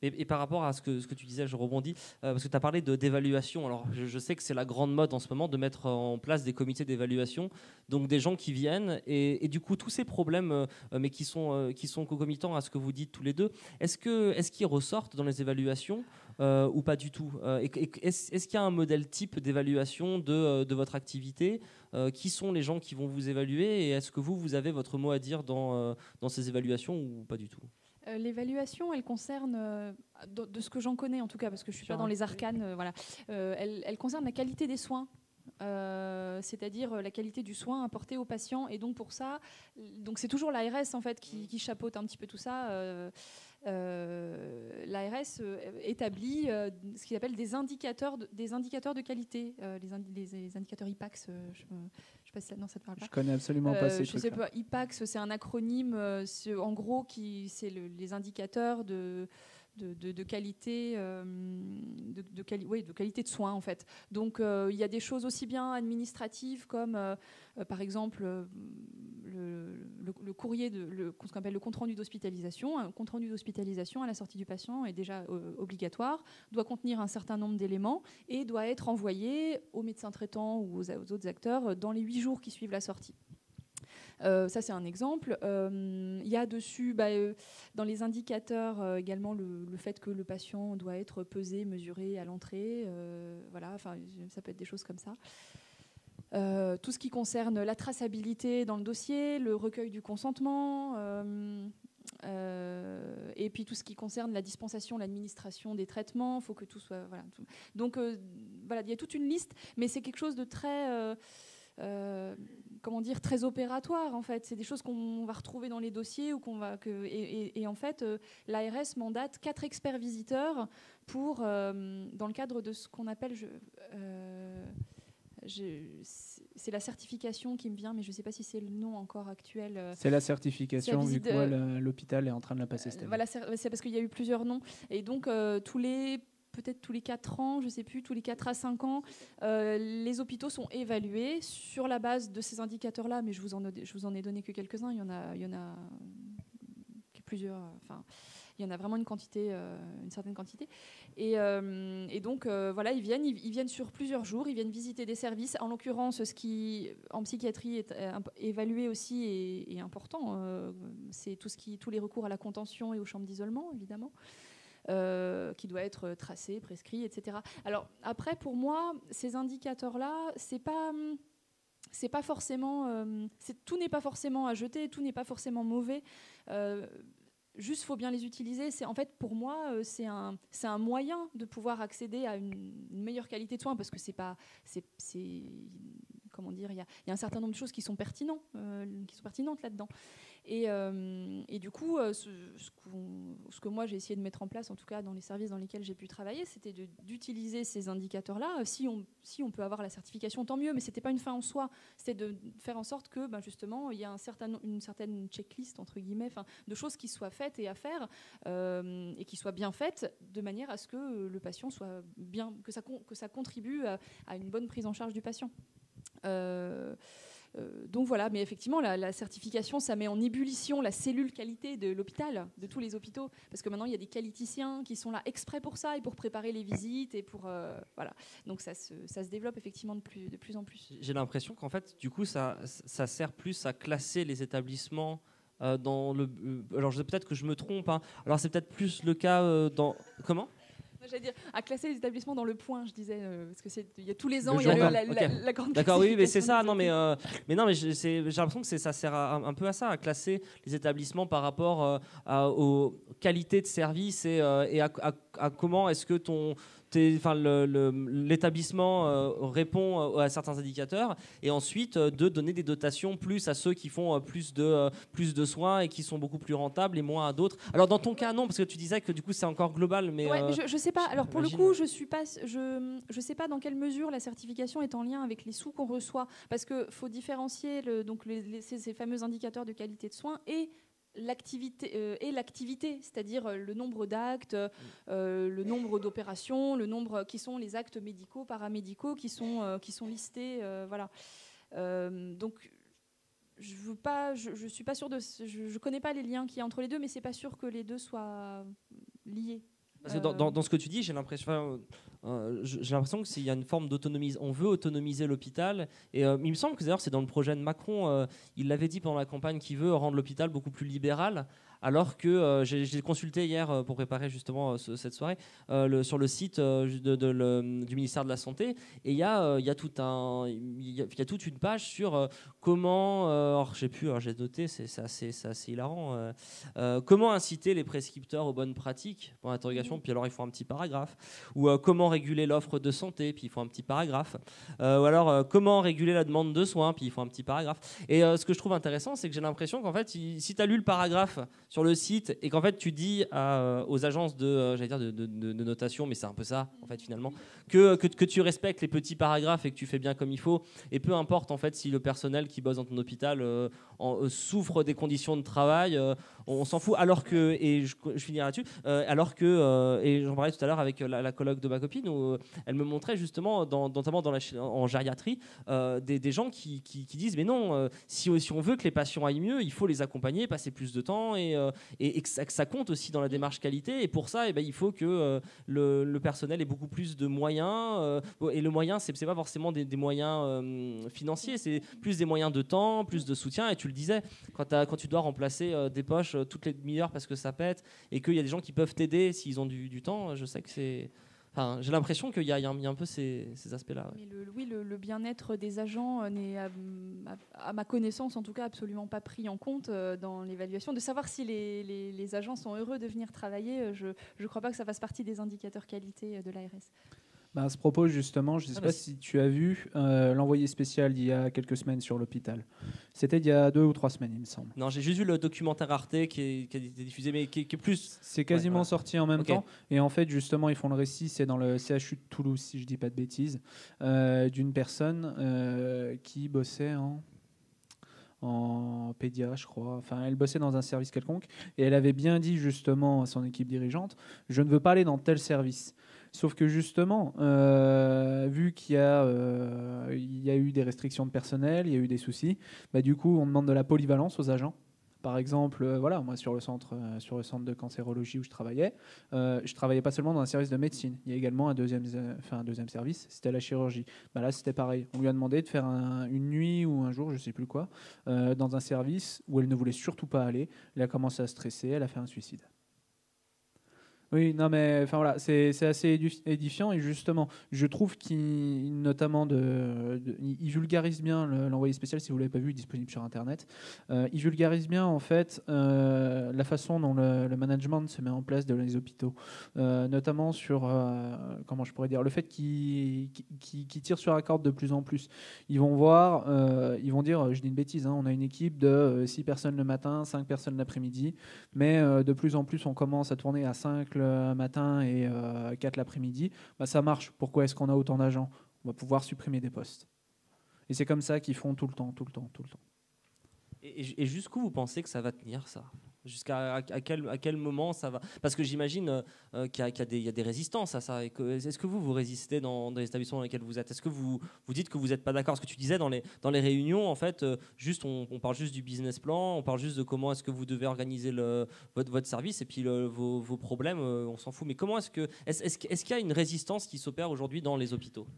Et par rapport à ce que tu disais, je rebondis, parce que tu as parlé d'évaluation. Alors, je sais que c'est la grande mode en ce moment de mettre en place des comités d'évaluation, donc des gens qui viennent, et du coup, tous ces problèmes, mais qui sont concomitants à ce que vous dites tous les deux, est-ce qu'ils ressortent dans les évaluations ou pas du tout? Est-ce qu'il y a un modèle type d'évaluation de votre activité? Qui sont les gens qui vont vous évaluer, et est-ce que vous avez votre mot à dire dans ces évaluations ou pas du tout? L'évaluation, elle concerne, de ce que j'en connais en tout cas, parce que je ne suis pas dans les arcanes, voilà. Elle concerne la qualité des soins, c'est-à-dire la qualité du soin apporté aux patients. Et donc pour ça, c'est toujours l'ARS en fait qui chapeaute un petit peu tout ça. L'ARS établit ce qu'il appelle des indicateurs de qualité, les indicateurs IPAX. Je sais pas si ça te parle pas. Je connais absolument pas ces trucs-là. Je sais pas. IPAX, c'est un acronyme. En gros, c'est les indicateurs de qualité, de qualité de soins en fait. Donc il y a des choses aussi bien administratives comme par exemple le courrier ce qu'on appelle le compte rendu d'hospitalisation. Un compte rendu d'hospitalisation à la sortie du patient est déjà obligatoire, doit contenir un certain nombre d'éléments et doit être envoyé au médecin traitant ou aux autres acteurs dans les 8 jours qui suivent la sortie. Ça, c'est un exemple. Il y a dessus, dans les indicateurs, également le fait que le patient doit être pesé, mesuré à l'entrée. Voilà, ça peut être des choses comme ça. Tout ce qui concerne la traçabilité dans le dossier, le recueil du consentement, et puis tout ce qui concerne la dispensation, l'administration des traitements, il faut que tout soit... Voilà, tout. Donc, il y a toute une liste, mais c'est quelque chose de très... très opératoire en fait. C'est des choses qu'on va retrouver dans les dossiers ou et en fait l'ARS mandate 4 experts visiteurs pour dans le cadre de ce qu'on appelle c'est la certification qui me vient, mais je ne sais pas si c'est le nom encore actuel. C'est la certification, vu que moi, l'hôpital est en train de la passer cette année. Voilà, c'est parce qu'il y a eu plusieurs noms. Et donc, peut-être tous les 4 ans, je ne sais plus, tous les 4 à 5 ans, les hôpitaux sont évalués sur la base de ces indicateurs-là, mais je vous en ai donné que quelques-uns. Il y en a plusieurs. Il y en a vraiment une certaine quantité. Et donc, ils viennent sur plusieurs jours, ils viennent visiter des services. En l'occurrence, ce qui, en psychiatrie, est évalué aussi et important, c'est tous les recours à la contention et aux chambres d'isolement, évidemment. qui doit être tracé, prescrit, etc. Alors après, pour moi, ces indicateurs-là, c'est pas forcément, tout n'est pas forcément à jeter, tout n'est pas forcément mauvais. Juste, faut bien les utiliser. En fait, pour moi, c'est un moyen de pouvoir accéder à une meilleure qualité de soins, parce que comment dire, il y a un certain nombre de choses qui sont pertinentes là-dedans. Et du coup, ce que moi j'ai essayé de mettre en place, en tout cas dans les services dans lesquels j'ai pu travailler, c'était d'utiliser ces indicateurs-là. Si on peut avoir la certification, tant mieux, mais c'était pas une fin en soi. C'était de faire en sorte que, justement, il y a une certaine checklist, entre guillemets, de choses qui soient faites et à faire, et qui soient bien faites, de manière à ce que le patient soit bien, que ça contribue à une bonne prise en charge du patient. Donc voilà, mais effectivement, la certification, ça met en ébullition la cellule qualité de l'hôpital, de tous les hôpitaux, parce que maintenant, il y a des qualiticiens qui sont là exprès pour ça et pour préparer les visites et pour voilà. Donc ça se développe effectivement de plus en plus. J'ai l'impression qu'en fait, du coup, ça sert plus à classer les établissements dans le. Alors peut-être que je me trompe. Hein. Alors c'est peut-être plus le cas dans. Comment ? J'allais dire à classer les établissements dans le point, je disais, parce que il y a tous les ans, il y a la grande. D'accord, oui, mais c'est ça. Non, mais non, mais j'ai l'impression que ça sert un peu à ça, à classer les établissements par rapport aux qualités de service et à comment est-ce que l'établissement répond à certains indicateurs, et ensuite de donner des dotations plus à ceux qui font plus de soins et qui sont beaucoup plus rentables et moins à d'autres. Alors dans ton cas non, parce que tu disais que du coup c'est encore global, mais ouais, mais je sais pas. Alors pour le coup, je sais pas dans quelle mesure la certification est en lien avec les sous qu'on reçoit, parce que faut différencier ces fameux indicateurs de qualité de soins et l'activité, c'est-à-dire le nombre d'actes, le nombre d'opérations, le nombre qui sont les actes médicaux, paramédicaux qui sont listés, voilà. Donc je suis pas sûre je connais pas les liens qu'il y a entre les deux, mais c'est pas sûr que les deux soient liés. Parce que dans ce que tu dis, j'ai l'impression que s'il y a une forme d'autonomie, on veut autonomiser l'hôpital. Et il me semble que d'ailleurs c'est dans le projet de Macron, il l'avait dit pendant la campagne, qu'il veut rendre l'hôpital beaucoup plus libéral. Alors que j'ai consulté hier pour préparer justement cette soirée sur le site du ministère de la Santé, et il y a toute une page sur comment, alors je sais plus, j'ai noté, c'est assez hilarant, comment inciter les prescripteurs aux bonnes pratiques, pour l'interrogation, puis alors il faut un petit paragraphe, ou comment réguler l'offre de santé, puis il faut un petit paragraphe, ou alors comment réguler la demande de soins, puis il faut un petit paragraphe. Et ce que je trouve intéressant, c'est que j'ai l'impression qu'en fait, si tu as lu le paragraphe sur le site et qu'en fait tu dis aux agences de notation, mais c'est un peu ça en fait finalement, que tu respectes les petits paragraphes et que tu fais bien comme il faut, et peu importe en fait si le personnel qui bosse dans ton hôpital souffre des conditions de travail, on s'en fout. Alors que, et je finirai là-dessus, alors que, et j'en parlais tout à l'heure avec la colloque de ma copine, où elle me montrait justement, notamment en gériatrie, des gens qui disent mais non, si on veut que les patients aillent mieux, il faut les accompagner, passer plus de temps, et que ça compte aussi dans la démarche qualité. Et pour ça, il faut que le personnel ait beaucoup plus de moyens. Et le moyen, c'est pas forcément des moyens financiers, c'est plus des moyens de temps, plus de soutien. Et tu le disais, quand tu dois remplacer des poches toutes les demi-heures parce que ça pète, et qu'il y a des gens qui peuvent t'aider s'ils ont du temps, je sais que c'est... Enfin, j'ai l'impression qu'il y a un peu ces aspects-là. Ouais. Mais le bien-être des agents n'est, à ma connaissance en tout cas, absolument pas pris en compte dans l'évaluation. De savoir si les agents sont heureux de venir travailler, je ne crois pas que ça fasse partie des indicateurs qualité de l'ARS. À ce propos, justement, je ne sais pas si tu as vu l'envoyé spécial d'il y a quelques semaines sur l'hôpital. C'était il y a 2 ou 3 semaines, il me semble. Non, j'ai juste vu le documentaire Arte qui a été diffusé, mais qui est plus... C'est quasiment sorti en même temps. Et en fait, justement, ils font le récit, c'est dans le CHU de Toulouse, si je ne dis pas de bêtises, d'une personne qui bossait en pédia, je crois. Enfin, elle bossait dans un service quelconque. Et elle avait bien dit, justement, à son équipe dirigeante, je ne veux pas aller dans tel service. Sauf que justement, vu qu'il y a eu des restrictions de personnel, il y a eu des soucis, du coup, on demande de la polyvalence aux agents. Par exemple, moi sur le centre de cancérologie où je travaillais pas seulement dans un service de médecine. Il y a également un deuxième service, c'était la chirurgie. Là, c'était pareil. On lui a demandé de faire une nuit ou un jour, je ne sais plus quoi, dans un service où elle ne voulait surtout pas aller. Elle a commencé à stresser, elle a fait un suicide. Oui, non, mais enfin voilà, c'est assez édifiant et justement, je trouve qu'il notamment il vulgarise bien l'envoyé spécial. Si vous l'avez pas vu, il est disponible sur Internet. Il vulgarise bien en fait la façon dont le management se met en place dans les hôpitaux, notamment sur comment je pourrais dire le fait qu'ils tirent sur la corde de plus en plus. Ils vont voir, ils vont dire, je dis une bêtise, hein, on a une équipe de 6 personnes le matin, 5 personnes l'après-midi, mais de plus en plus on commence à tourner à 5 le matin et 4 l'après-midi, bah, ça marche. Pourquoi est-ce qu'on a autant d'agents? On va pouvoir supprimer des postes. Et c'est comme ça qu'ils font tout le temps. Et jusqu'où vous pensez que ça va tenir, ça? Jusqu'à à quel moment ça va? Parce que j'imagine qu'il y a des résistances à ça. Est-ce que vous résistez dans les établissements dans lesquels vous êtes? Est-ce que vous dites que vous n'êtes pas d'accord? Ce que tu disais dans les réunions, en fait, juste on parle juste du business plan, on parle juste de comment est-ce que vous devez organiser votre service, et puis vos problèmes, on s'en fout. Mais comment est-ce qu'il y a une résistance qui s'opère aujourd'hui dans les hôpitaux?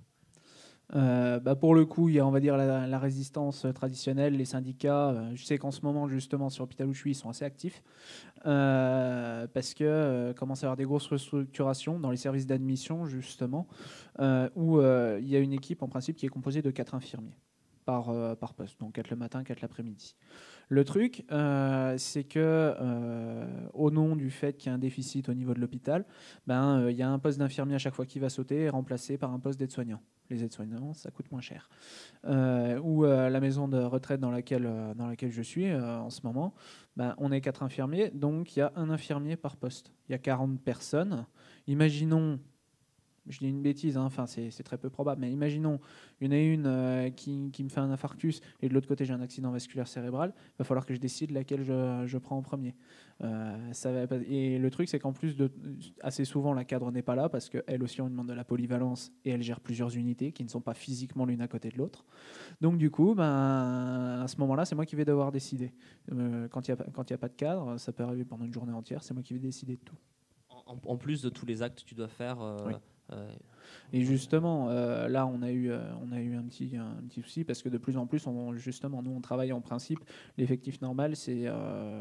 Bah pour le coup, il y a, on va dire, la résistance traditionnelle, les syndicats. Je sais qu'en ce moment, justement, sur l'hôpital où je suis, ils sont assez actifs parce que commence à y avoir des grosses restructurations dans les services d'admission, justement, où il y a une équipe en principe qui est composée de 4 infirmiers par poste, donc 4 le matin, 4 l'après-midi. Le truc, c'est que au nom du fait qu'il y a un déficit au niveau de l'hôpital, il y a un poste d'infirmier à chaque fois qui va sauter et remplacé par un poste d'aide-soignant. Les aides-soignants, ça coûte moins cher. Ou la maison de retraite dans laquelle je suis en ce moment, on est 4 infirmiers, donc il y a un infirmier par poste. Il y a 40 personnes. Imaginons, je dis une bêtise, hein, c'est très peu probable, mais imaginons, il y en a une qui me fait un infarctus et de l'autre côté j'ai un accident vasculaire cérébral, il va falloir que je décide laquelle je prends en premier. Et le truc, c'est qu'en plus, assez souvent, la cadre n'est pas là parce qu'elle aussi, on lui demande de la polyvalence et elle gère plusieurs unités qui ne sont pas physiquement l'une à côté de l'autre. Donc du coup, à ce moment-là, c'est moi qui vais devoir décider. Quand il n'y a pas de cadre, ça peut arriver pendant une journée entière, c'est moi qui vais décider de tout. En plus de tous les actes que tu dois faire. Oui. Et justement, là, on a eu un petit souci parce que de plus en plus, nous, on travaille en principe. L'effectif normal, c'est,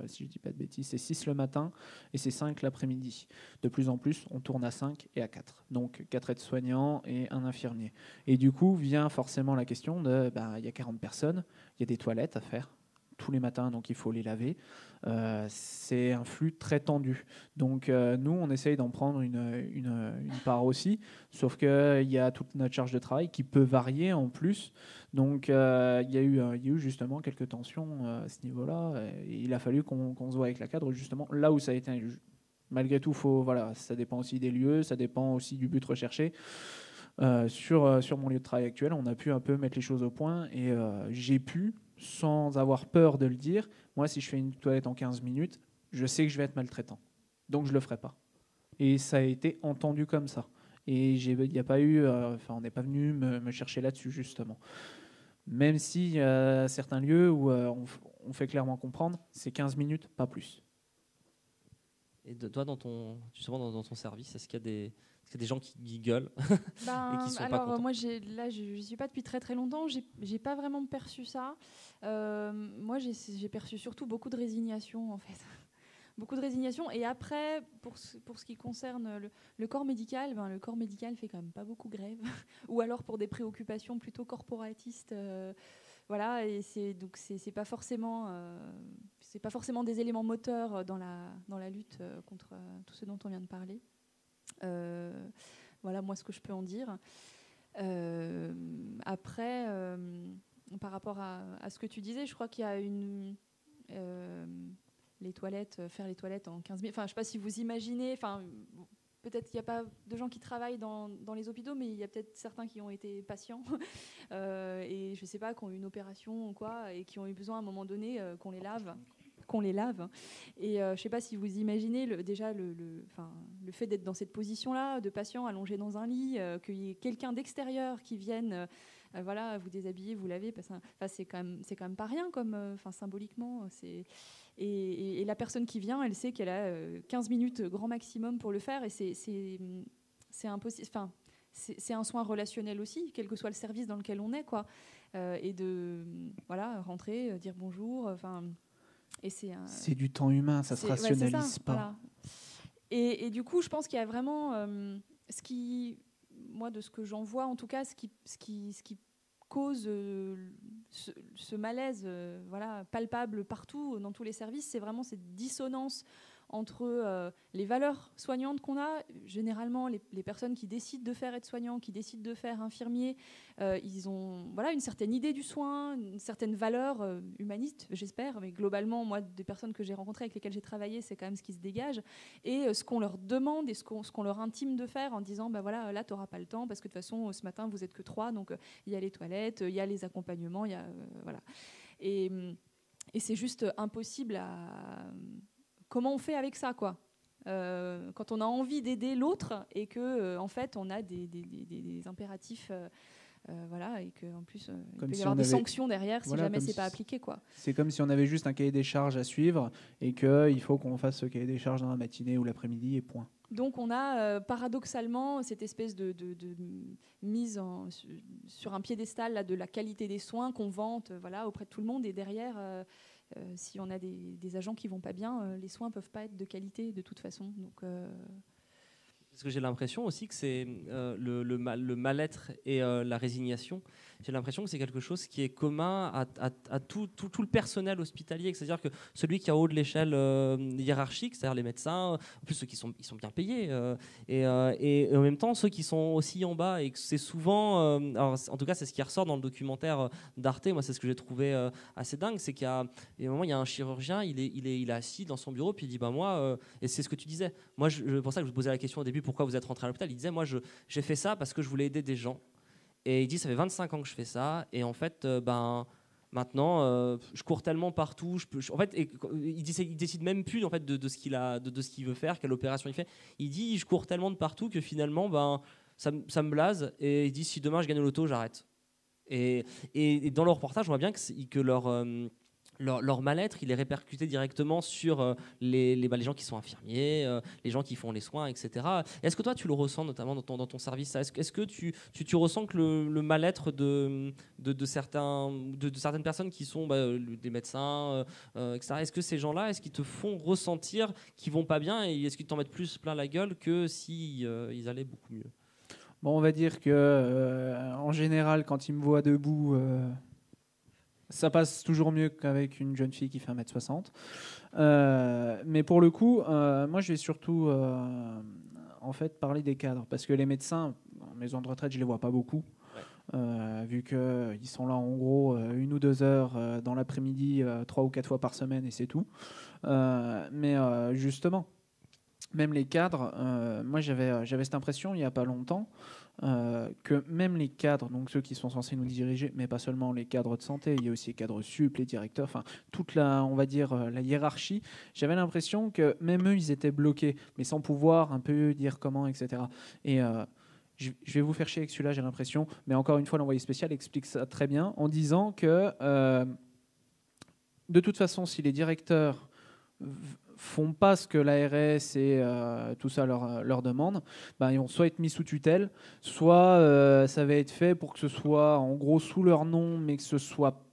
si je ne dis pas de bêtises, c'est 6 le matin et c'est 5 l'après-midi. De plus en plus, on tourne à 5 et à 4. Donc 4 aides-soignants et un infirmier. Et du coup, vient forcément la question de, il y a 40 personnes, il y a des toilettes à faire tous les matins, donc il faut les laver. C'est un flux très tendu. Donc nous, on essaye d'en prendre une part aussi, sauf qu'il y a toute notre charge de travail qui peut varier en plus. Donc il y a eu justement quelques tensions à ce niveau-là. Et il a fallu qu'on se voit avec la cadre, justement, là où ça a été... Malgré tout, ça dépend aussi des lieux, ça dépend aussi du but recherché. Sur mon lieu de travail actuel, on a pu un peu mettre les choses au point et j'ai pu, sans avoir peur de le dire, moi, si je fais une toilette en 15 minutes, je sais que je vais être maltraitant. Donc, je ne le ferai pas. Et ça a été entendu comme ça. Et il n'y a pas eu... on n'est pas venu me chercher là-dessus, justement. Même si certains lieux où on fait clairement comprendre, c'est 15 minutes, pas plus. Et toi, dans ton service, est-ce qu'il y a des gens qui gueulent et qui sont pas contents? Moi, je ne suis pas depuis très très longtemps. J'ai pas vraiment perçu ça. Moi, j'ai perçu surtout beaucoup de résignation, en fait. Beaucoup de résignation. Et après, pour ce qui concerne le corps médical, le corps médical fait quand même pas beaucoup grève. Ou alors pour des préoccupations plutôt corporatistes. Voilà, et c'est pas forcément des éléments moteurs dans la lutte contre tout ce dont on vient de parler. Voilà, moi, ce que je peux en dire. Après, par rapport à ce que tu disais, je crois qu'il y a faire les toilettes en 15 minutes. Enfin, je ne sais pas si vous imaginez. Peut-être qu'il n'y a pas de gens qui travaillent dans les hôpitaux, mais il y a peut-être certains qui ont été patients et je ne sais pas, qui ont eu une opération ou quoi, et qui ont eu besoin à un moment donné qu'on les lave. Et je ne sais pas si vous imaginez le fait d'être dans cette position-là, de patient allongé dans un lit, qu'il y ait quelqu'un d'extérieur qui vienne vous déshabiller, vous laver. C'est quand même pas rien, symboliquement. Et la personne qui vient, elle sait qu'elle a 15 minutes grand maximum pour le faire, et c'est impossible. C'est un soin relationnel aussi, quel que soit le service dans lequel on est, quoi. Et de rentrer, dire bonjour. Et c'est du temps humain, ça se rationalise pas. Voilà. Et du coup, je pense qu'il y a vraiment moi, de ce que j'en vois, en tout cas, ce qui cause ce malaise voilà, palpable partout, dans tous les services, c'est vraiment cette dissonance entre les valeurs soignantes qu'on a. Généralement, les personnes qui décident de faire aide-soignant, qui décident de faire infirmier, ils ont voilà, une certaine idée du soin, une certaine valeur humaniste, j'espère. Mais globalement, moi, des personnes que j'ai rencontrées, avec lesquelles j'ai travaillé, c'est quand même ce qui se dégage. Et ce qu'on leur demande et ce qu'on leur intime de faire en disant, bah voilà, là, tu n'auras pas le temps parce que de toute façon, ce matin, vous n'êtes que 3, donc il y a les toilettes, il y a les accompagnements, il y a, voilà. Et c'est juste impossible à... Comment on fait avec ça, quoi quand on a envie d'aider l'autre et que en fait on a des impératifs voilà, et qu'en plus il peut y avoir des sanctions derrière si jamais c'est pas appliqué, quoi. C'est comme si on avait juste un cahier des charges à suivre et qu'il faut qu'on fasse ce cahier des charges dans la matinée ou l'après-midi et point. Donc on a paradoxalement cette espèce de mise sur un piédestal là, de la qualité des soins qu'on vante voilà, auprès de tout le monde, et derrière si on a des agents qui vont pas bien, les soins peuvent pas être de qualité de toute façon. Donc, parce que j'ai l'impression aussi que c'est le mal-être et la résignation. J'ai l'impression que c'est quelque chose qui est commun à tout le personnel hospitalier. C'est-à-dire que celui qui est en haut de l'échelle hiérarchique, c'est-à-dire les médecins, en plus ceux qui sont bien payés, et en même temps ceux qui sont aussi en bas. Et que c'est souvent, alors, en tout cas c'est ce qui ressort dans le documentaire d'Arte. Moi c'est ce que j'ai trouvé assez dingue, c'est qu'il y a un moment il y a un chirurgien, il est assis dans son bureau, puis il dit bah moi, et c'est ce que tu disais. Moi pour ça que je vous posais la question au début, pourquoi vous êtes rentré à l'hôpital. Il disait moi j'ai fait ça parce que je voulais aider des gens. Et il dit ça fait 25 ans que je fais ça, et en fait maintenant je cours tellement partout, en fait, il décide même plus en fait de ce qu'il veut faire, quelle opération il fait. Il dit je cours tellement de partout que finalement ça me blase, et il dit si demain je gagne au loto, j'arrête. Et dans le reportage on voit bien que leur mal-être, il est répercuté directement sur les gens qui sont infirmiers, les gens qui font les soins, etc. Est-ce que toi, tu le ressens notamment dans ton service? Est-ce que tu ressens que le mal-être de certaines personnes qui sont des médecins, etc., est-ce que ces gens-là, est-ce qu'ils te font ressentir qu'ils vont pas bien, et est-ce qu'ils t'en mettent plus plein la gueule que si ils allaient beaucoup mieux? Bon, on va dire que en général, quand ils me voient debout... ça passe toujours mieux qu'avec une jeune fille qui fait 1m60. Mais pour le coup, moi, je vais surtout en fait, parler des cadres. Parce que les médecins, en maison de retraite, je ne les vois pas beaucoup. Vu qu'ils sont là, en gros, 1 ou 2 heures dans l'après-midi, 3 ou 4 fois par semaine, et c'est tout. Mais justement, même les cadres, moi, j'avais cette impression, il n'y a pas longtemps, que même les cadres, donc ceux qui sont censés nous diriger, mais pas seulement les cadres de santé, il y a aussi les cadres sup, les directeurs, enfin toute on va dire la hiérarchie, j'avais l'impression que même eux ils étaient bloqués, mais sans pouvoir un peu dire comment, etc. Et je vais vous faire chier avec celui-là, j'ai l'impression, mais encore une fois l'envoyé spécial explique ça très bien en disant que de toute façon si les directeurs font pas ce que l'ARS et tout ça leur demande, ils vont soit être mis sous tutelle, soit ça va être fait pour que ce soit en gros sous leur nom, mais que ce soit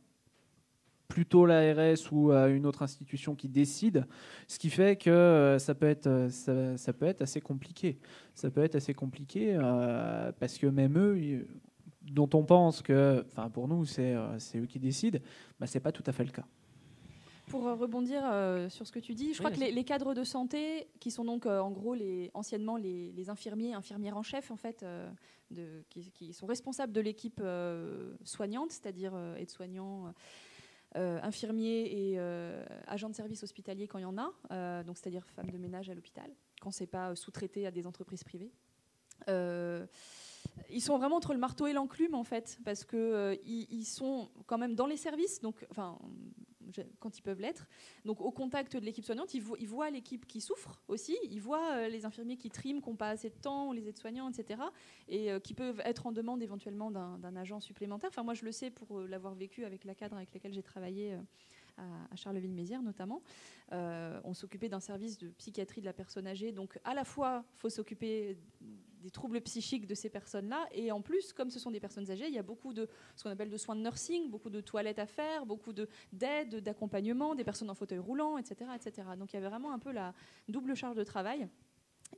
plutôt l'ARS ou une autre institution qui décide, ce qui fait que ça peut être assez compliqué. Ça peut être assez compliqué parce que même eux, dont on pense que, pour nous, c'est eux qui décident, c'est pas tout à fait le cas. Pour rebondir sur ce que tu dis, je crois que les cadres de santé, qui sont donc en gros anciennement les infirmiers, infirmières en chef en fait, qui sont responsables de l'équipe soignante, c'est-à-dire aides-soignants, infirmiers et agents de service hospitalier quand il y en a, donc c'est-à-dire femmes de ménage à l'hôpital, quand c'est pas sous-traité à des entreprises privées. Ils sont vraiment entre le marteau et l'enclume en fait, parce que ils sont quand même dans les services, donc quand ils peuvent l'être, donc au contact de l'équipe soignante, ils voient l'équipe qui souffre aussi, ils voient les infirmiers qui triment, qui n'ont pas assez de temps, les aides-soignants, etc., et qui peuvent être en demande éventuellement d'un agent supplémentaire. Moi je le sais pour l'avoir vécu avec la cadre avec laquelle j'ai travaillé à Charleville-Mézières notamment. On s'occupait d'un service de psychiatrie de la personne âgée, donc à la fois il faut s'occuper des troubles psychiques de ces personnes-là, et en plus, comme ce sont des personnes âgées, il y a beaucoup de ce qu'on appelle de soins de nursing, beaucoup de toilettes à faire, beaucoup d'aide, d'accompagnement, des personnes en fauteuil roulant, etc., etc. Donc il y avait vraiment un peu la double charge de travail.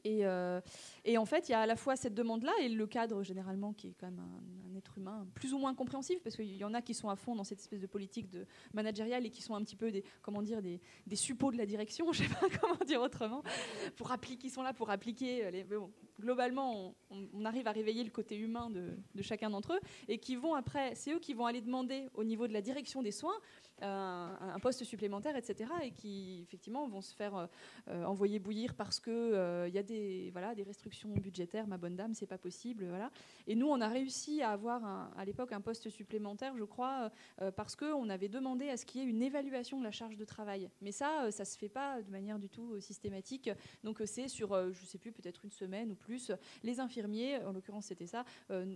Et en fait, il y a à la fois cette demande-là et le cadre, généralement, qui est quand même un être humain plus ou moins compréhensif, parce qu'il y en a qui sont à fond dans cette espèce de politique managériale et qui sont un petit peu des suppôts de la direction, je ne sais pas comment dire autrement, qui sont là pour appliquer. Mais bon, globalement, on arrive à réveiller le côté humain de chacun d'entre eux, et qui vont après, c'est eux qui vont aller demander au niveau de la direction des soins un poste supplémentaire, etc., et qui effectivement vont se faire envoyer bouillir parce que il y a des restrictions budgétaires, ma bonne dame, c'est pas possible, voilà. Et nous, on a réussi à avoir à l'époque un poste supplémentaire, je crois, parce qu'on avait demandé à ce qu'il y ait une évaluation de la charge de travail. Mais ça se fait pas de manière du tout systématique. Donc c'est sur, je sais plus, peut-être une semaine ou plus, les infirmiers, en l'occurrence c'était ça,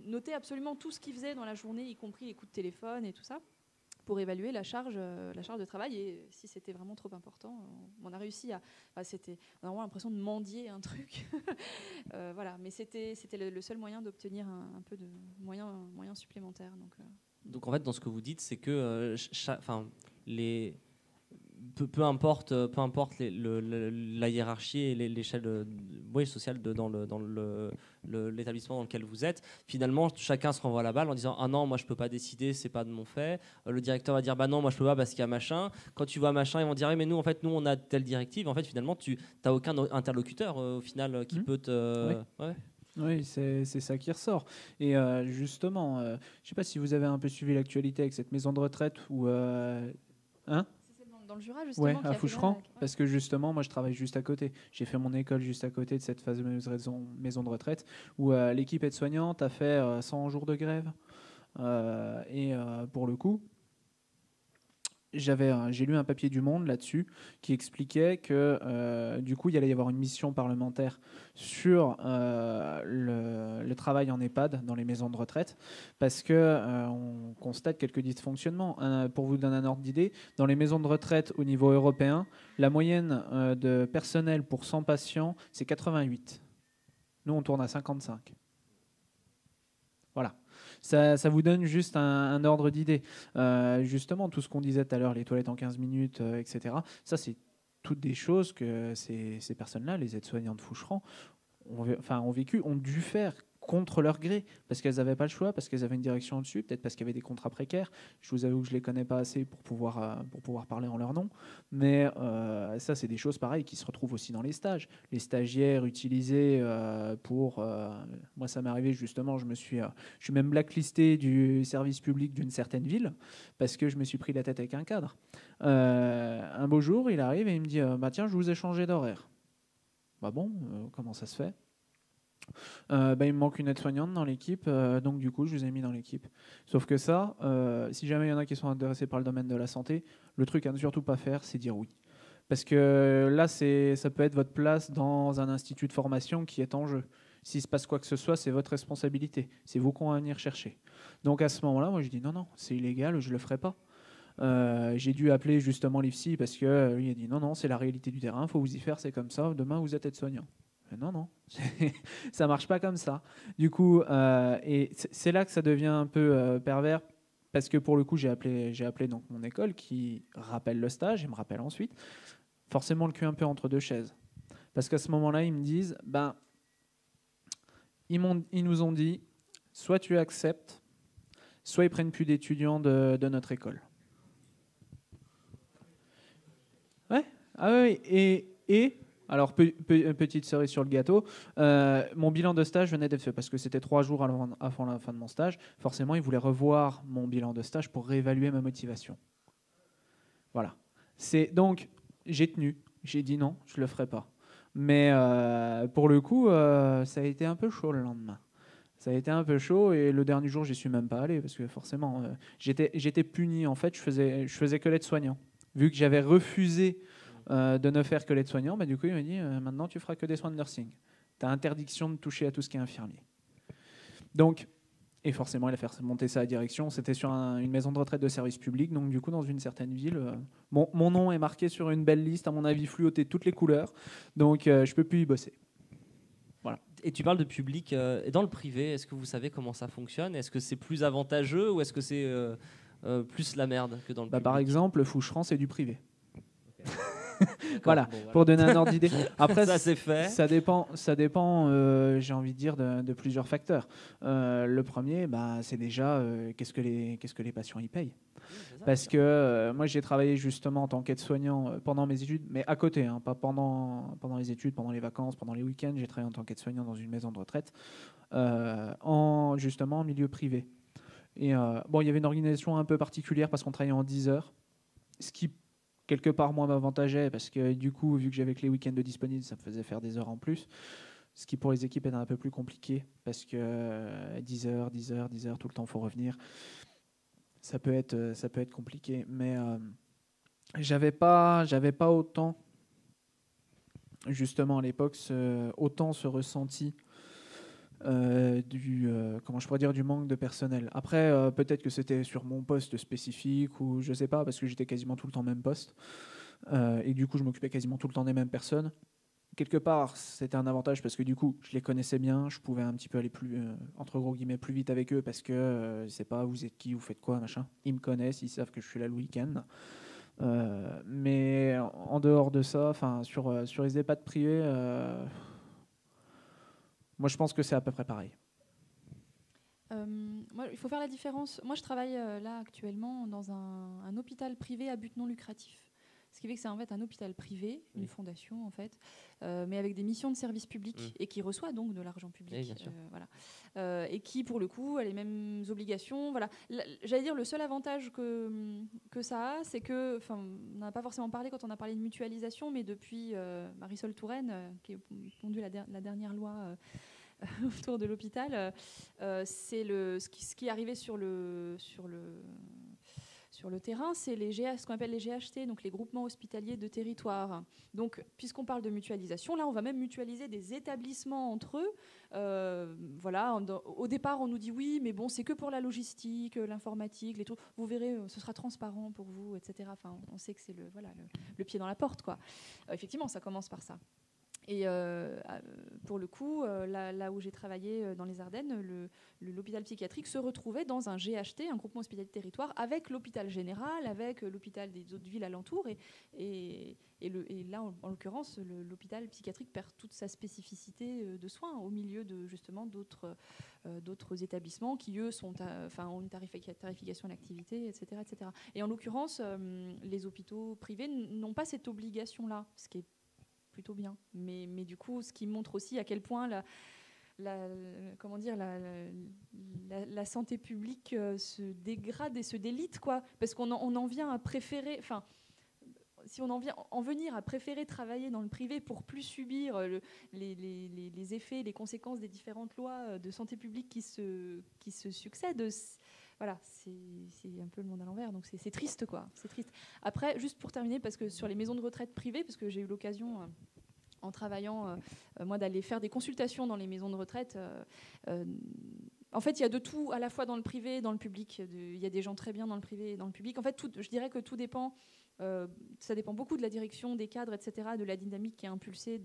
notaient absolument tout ce qu'ils faisaient dans la journée, y compris les coups de téléphone et tout ça, pour évaluer la charge de travail. Et si c'était vraiment trop important, on a réussi à... on a vraiment l'impression de mendier un truc. Voilà, mais c'était le seul moyen d'obtenir un peu de moyens supplémentaires. Donc en fait, dans ce que vous dites, c'est que peu importe la hiérarchie et l'échelle sociale dans l'établissement dans lequel vous êtes, finalement chacun se renvoie la balle en disant ah non, moi je peux pas décider, c'est pas de mon fait. Le directeur va dire bah non, moi je peux pas parce qu'il y a machin. Quand tu vois machin, ils vont dire mais nous on a telle directive. En fait finalement tu n'as aucun interlocuteur au final qui peut te... Oui. Ouais. Oui, c'est ça qui ressort. Et justement, je ne sais pas si vous avez un peu suivi l'actualité avec cette maison de retraite où... Dans le Jura, justement. Ouais, à Foucheran, parce que justement, moi, je travaille juste à côté. J'ai fait mon école juste à côté de cette fameuse maison de retraite où l'équipe aide-soignante a fait 100 jours de grève. Pour le coup, j'ai lu un papier du Monde là-dessus qui expliquait que du coup il allait y avoir une mission parlementaire sur le travail en EHPAD dans les maisons de retraite parce que on constate quelques dysfonctionnements. Pour vous donner un ordre d'idée, dans les maisons de retraite au niveau européen, la moyenne de personnel pour 100 patients, c'est 88. Nous, on tourne à 55. Voilà. Ça vous donne juste un ordre d'idée. Justement, tout ce qu'on disait tout à l'heure, les toilettes en 15 minutes, etc., ça, c'est toutes des choses que ces personnes-là, les aides-soignants de Foucheran, ont vécu, ont dû faire contre leur gré, parce qu'elles n'avaient pas le choix, parce qu'elles avaient une direction au-dessus, peut-être parce qu'il y avait des contrats précaires. Je vous avoue que je ne les connais pas assez pour pouvoir parler en leur nom. Mais ça, c'est des choses pareilles qui se retrouvent aussi dans les stages. Les stagiaires utilisés pour... moi, ça m'est arrivé justement, je suis même blacklisté du service public d'une certaine ville, parce que je me suis pris la tête avec un cadre. Un beau jour, il arrive et il me dit bah, tiens, je vous ai changé d'horaire. Bah bon, comment ça se fait ? Il me manque une aide-soignante dans l'équipe, donc du coup je vous ai mis dans l'équipe. Sauf que ça, si jamais il y en a qui sont intéressés par le domaine de la santé, le truc à ne surtout pas faire, c'est dire oui. Parce que là, ça peut être votre place dans un institut de formation qui est en jeu. S'il se passe quoi que ce soit, c'est votre responsabilité. C'est vous qu'on va venir chercher. Donc à ce moment-là, moi je dis non, c'est illégal, je le ferai pas. J'ai dû appeler justement l'IFSI parce que lui a dit non, c'est la réalité du terrain, il faut vous y faire, c'est comme ça, demain vous êtes aide-soignant. Non, ça marche pas comme ça. Du coup, et c'est là que ça devient un peu pervers, parce que pour le coup, j'ai appelé donc mon école qui rappelle le stage et me rappelle ensuite. Forcément, le cul un peu entre deux chaises, parce qu'à ce moment-là, ils me disent, ils nous ont dit, soit tu acceptes, soit ils prennent plus d'étudiants de notre école. Ouais. Ah oui. Et alors, petite cerise sur le gâteau, mon bilan de stage venait d'être fait parce que c'était 3 jours avant la fin de mon stage. Forcément, ils voulaient revoir mon bilan de stage pour réévaluer ma motivation. Voilà. Donc, j'ai tenu. J'ai dit non, je ne le ferai pas. Mais pour le coup, ça a été un peu chaud le lendemain. Ça a été un peu chaud et le dernier jour, j'y suis même pas allé parce que forcément, j'étais puni. En fait, je faisais que l'aide-soignant. Vu que j'avais refusé de ne faire que l'aide-soignant, du coup il m'a dit maintenant tu feras que des soins de nursing. Tu as interdiction de toucher à tout ce qui est infirmier. Donc, et forcément il a fait monter ça à la direction. C'était sur une maison de retraite de service public, donc du coup dans une certaine ville. Mon nom est marqué sur une belle liste, à mon avis fluoté de toutes les couleurs, donc je peux plus y bosser. Voilà. Et tu parles de public, et dans le privé, est-ce que vous savez comment ça fonctionne ? Est-ce que c'est plus avantageux ou est-ce que c'est plus la merde que dans le public ? Par exemple, Foucheran, c'est du privé. Voilà, pour donner un ordre d'idée. Après, ça c'est fait. Ça dépend j'ai envie de dire, de plusieurs facteurs. Le premier, c'est déjà qu'est-ce que les patients y payent. Parce que moi, j'ai travaillé justement en tant qu'aide-soignant pendant mes études, mais à côté, hein, pas pendant les études, pendant les vacances, pendant les week-ends. J'ai travaillé en tant qu'aide-soignant dans une maison de retraite, justement en milieu privé. Et il y avait une organisation un peu particulière parce qu'on travaillait en 10 heures, ce qui, quelque part, moi, m'avantageait parce que, du coup, vu que j'avais que les week-ends de disponibles, ça me faisait faire des heures en plus. Ce qui, pour les équipes, était un peu plus compliqué parce que 10 heures, tout le temps, il faut revenir. Ça peut être compliqué. Mais j'avais pas autant, justement, à l'époque, autant ce ressenti comment je pourrais dire, du manque de personnel. Après, peut-être que c'était sur mon poste spécifique ou je sais pas, parce que j'étais quasiment tout le temps même poste et du coup je m'occupais quasiment tout le temps des mêmes personnes. Quelque part, c'était un avantage parce que du coup, je les connaissais bien, je pouvais un petit peu aller plus, entre gros guillemets, plus vite avec eux parce que je sais pas, vous êtes qui, vous faites quoi, machin. Ils me connaissent, ils savent que je suis là le week-end. Mais en dehors de ça, sur les EHPAD privés, moi, je pense que c'est à peu près pareil. Moi, il faut faire la différence. Moi, je travaille là actuellement dans un hôpital privé à but non lucratif. Ce qui fait que c'est en fait un hôpital privé, une fondation en fait, mais avec des missions de service public et qui reçoit donc de l'argent public. Voilà. Et qui, pour le coup, a les mêmes obligations. Voilà. J'allais dire, le seul avantage que ça a, c'est que, on n'a pas forcément parlé quand on a parlé de mutualisation, mais depuis Marisol Touraine, qui a pondu la dernière loi autour de l'hôpital, c'est ce qui est arrivé sur le terrain, c'est ce qu'on appelle les GHT, donc les groupements hospitaliers de territoire. Donc, puisqu'on parle de mutualisation, là, on va même mutualiser des établissements entre eux. Voilà, au départ, on nous dit oui, mais bon, c'est que pour la logistique, l'informatique, les trucs. Vous verrez, ce sera transparent pour vous, etc. Enfin, on sait que c'est le pied dans la porte, quoi. Effectivement, ça commence par ça. Et pour le coup, là où j'ai travaillé dans les Ardennes, l'hôpital psychiatrique se retrouvait dans un GHT, un groupement hospitalier de territoire, avec l'hôpital général, avec l'hôpital des autres villes alentours. Et là, en l'occurrence, l'hôpital psychiatrique perd toute sa spécificité de soins au milieu de justement d'autres établissements qui, eux, ont une tarification à l'activité, etc., etc. Et en l'occurrence, les hôpitaux privés n'ont pas cette obligation-là, ce qui est plutôt bien, mais du coup, ce qui montre aussi à quel point la santé publique se dégrade et se délite, quoi, parce qu'on en vient à préférer, si on en venir à préférer travailler dans le privé pour plus subir les effets, les conséquences des différentes lois de santé publique qui se succèdent. Voilà, c'est un peu le monde à l'envers, donc c'est triste, quoi. C'est triste. Après, juste pour terminer, parce que sur les maisons de retraite privées, parce que j'ai eu l'occasion, en travaillant, moi, d'aller faire des consultations dans les maisons de retraite. En fait, il y a de tout, à la fois dans le privé et dans le public. Il y a des gens très bien dans le privé et dans le public. En fait, je dirais que tout dépend. Ça dépend beaucoup de la direction, des cadres, etc., de la dynamique qui est impulsée,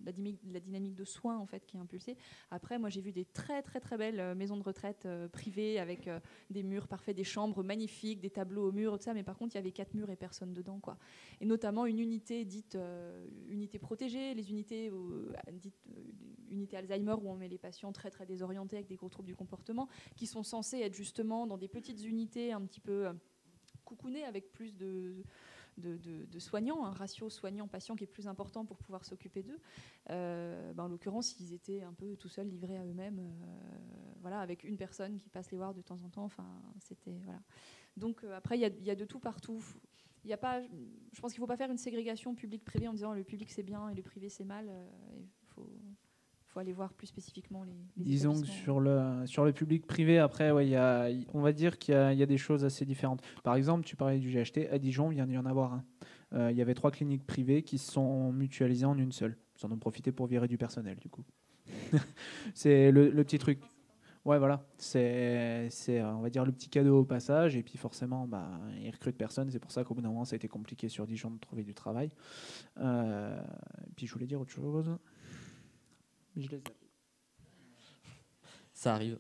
la dynamique de soins en fait qui est impulsée. Après, moi j'ai vu des très très très belles maisons de retraite privées avec des murs parfaits, des chambres magnifiques, des tableaux au mur, tout ça, mais par contre il y avait 4 murs et personne dedans, quoi. Et notamment une unité dite unité protégée, les unités dites unité Alzheimer où on met les patients très très désorientés avec des gros troubles du comportement, qui sont censés être justement dans des petites unités un petit peu coucounés avec plus de soignants, un ratio soignant-patient qui est plus important pour pouvoir s'occuper d'eux. En l'occurrence, ils étaient un peu tout seuls, livrés à eux-mêmes, voilà, avec une personne qui passe les voir de temps en temps. Enfin, c'était voilà. Donc après, il y a de tout partout. Je pense qu'il ne faut pas faire une ségrégation public-privé en disant le public c'est bien et le privé c'est mal. Il faut aller voir plus spécifiquement les Disons que établissements. sur le public privé, après, on va dire qu'il y a des choses assez différentes. Par exemple, tu parlais du GHT, à Dijon, il vient d'y en avoir un. Il y avait 3 cliniques privées qui se sont mutualisées en une seule. Ils en ont profité pour virer du personnel, du coup. C'est le petit truc. Ouais, voilà. C'est on va dire, le petit cadeau au passage. Et puis forcément, ils recrutent personne. C'est pour ça qu'au bout d'un moment, ça a été compliqué sur Dijon de trouver du travail. Puis je voulais dire autre chose. Je les ai. Ça arrive.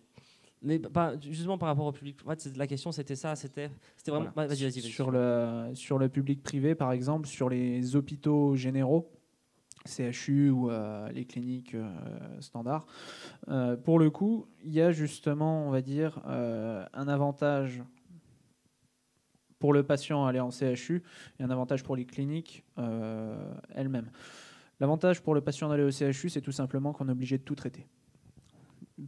Mais justement par rapport au public, en fait, la question c'était ça, c'était vraiment. Voilà. Vas-y. Sur le public privé, par exemple, sur les hôpitaux généraux, CHU ou les cliniques standards, pour le coup, il y a justement, on va dire, un avantage pour le patient à aller en CHU et un avantage pour les cliniques elles-mêmes. L'avantage pour le patient d'aller au CHU, c'est tout simplement qu'on est obligé de tout traiter.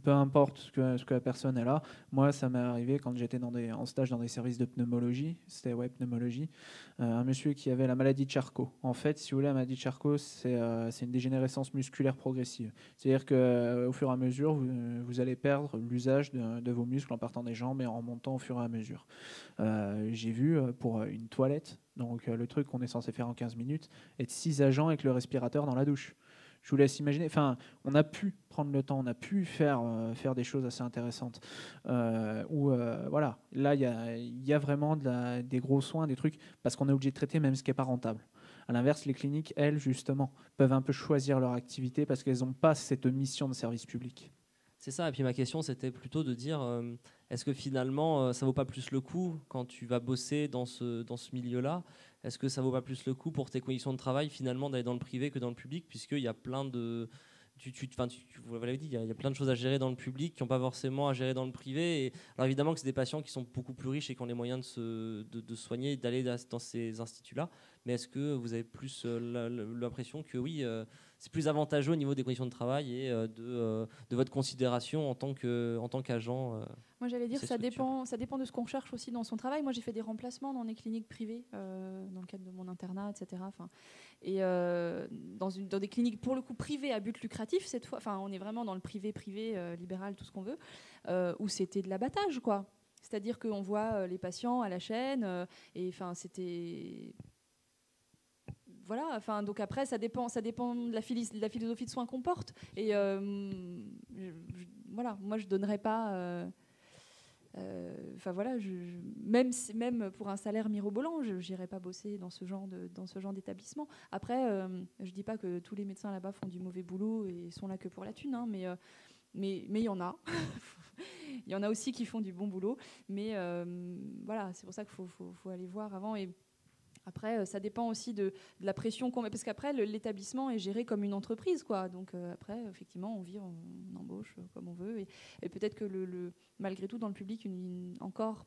Peu importe ce que la personne est là. Moi, ça m'est arrivé quand j'étais en stage dans des services de pneumologie, c'était pneumologie, un monsieur qui avait la maladie de Charcot. En fait, si vous voulez, la maladie de Charcot, c'est une dégénérescence musculaire progressive. C'est-à-dire qu'au fur et à mesure, vous allez perdre l'usage de vos muscles en partant des jambes et en remontant au fur et à mesure. J'ai vu pour une toilette, donc le truc qu'on est censé faire en 15 minutes, être 6 agents avec le respirateur dans la douche. Je vous laisse imaginer. Enfin, on a pu prendre le temps, on a pu faire des choses assez intéressantes. Voilà, là, il y a vraiment des gros soins, des trucs, parce qu'on est obligé de traiter même ce qui n'est pas rentable. À l'inverse, les cliniques, elles, justement, peuvent un peu choisir leur activité parce qu'elles n'ont pas cette mission de service public. C'est ça, et puis ma question c'était plutôt de dire est-ce que finalement ça vaut pas plus le coup quand tu vas bosser dans ce milieu-là? Est-ce que ça vaut pas plus le coup pour tes conditions de travail finalement d'aller dans le privé que dans le public, puisqu'il y a plein de... vous l'avez dit, il y a plein de choses à gérer dans le public qui n'ont pas forcément à gérer dans le privé. Et alors évidemment que c'est des patients qui sont beaucoup plus riches et qui ont les moyens de soigner et d'aller dans ces instituts-là. Mais est-ce que vous avez plus l'impression que oui, c'est plus avantageux au niveau des conditions de travail et de votre considération en tant qu'agent Moi, j'allais dire ça dépend de ce qu'on cherche aussi dans son travail. Moi, j'ai fait des remplacements dans des cliniques privées dans le cadre de mon internat, etc. Et dans des cliniques pour le coup privées à but lucratif cette fois. Enfin, on est vraiment dans le privé libéral, tout ce qu'on veut, où c'était de l'abattage, quoi. C'est-à-dire qu'on voit les patients à la chaîne et enfin c'était voilà, enfin donc après ça dépend de la philosophie de soins qu'on porte et voilà, moi je donnerais pas enfin voilà, même pour un salaire mirobolant, je n'irais pas bosser dans ce genre d'établissement. Après, je dis pas que tous les médecins là-bas font du mauvais boulot et sont là que pour la thune, hein, mais il y en a. Il y en a aussi qui font du bon boulot, mais voilà, c'est pour ça qu'il faut aller voir avant. Et après, ça dépend aussi de la pression qu'on met, parce qu'après, l'établissement est géré comme une entreprise, quoi. Donc après, effectivement, on embauche comme on veut, et peut-être que malgré tout, dans le public, encore,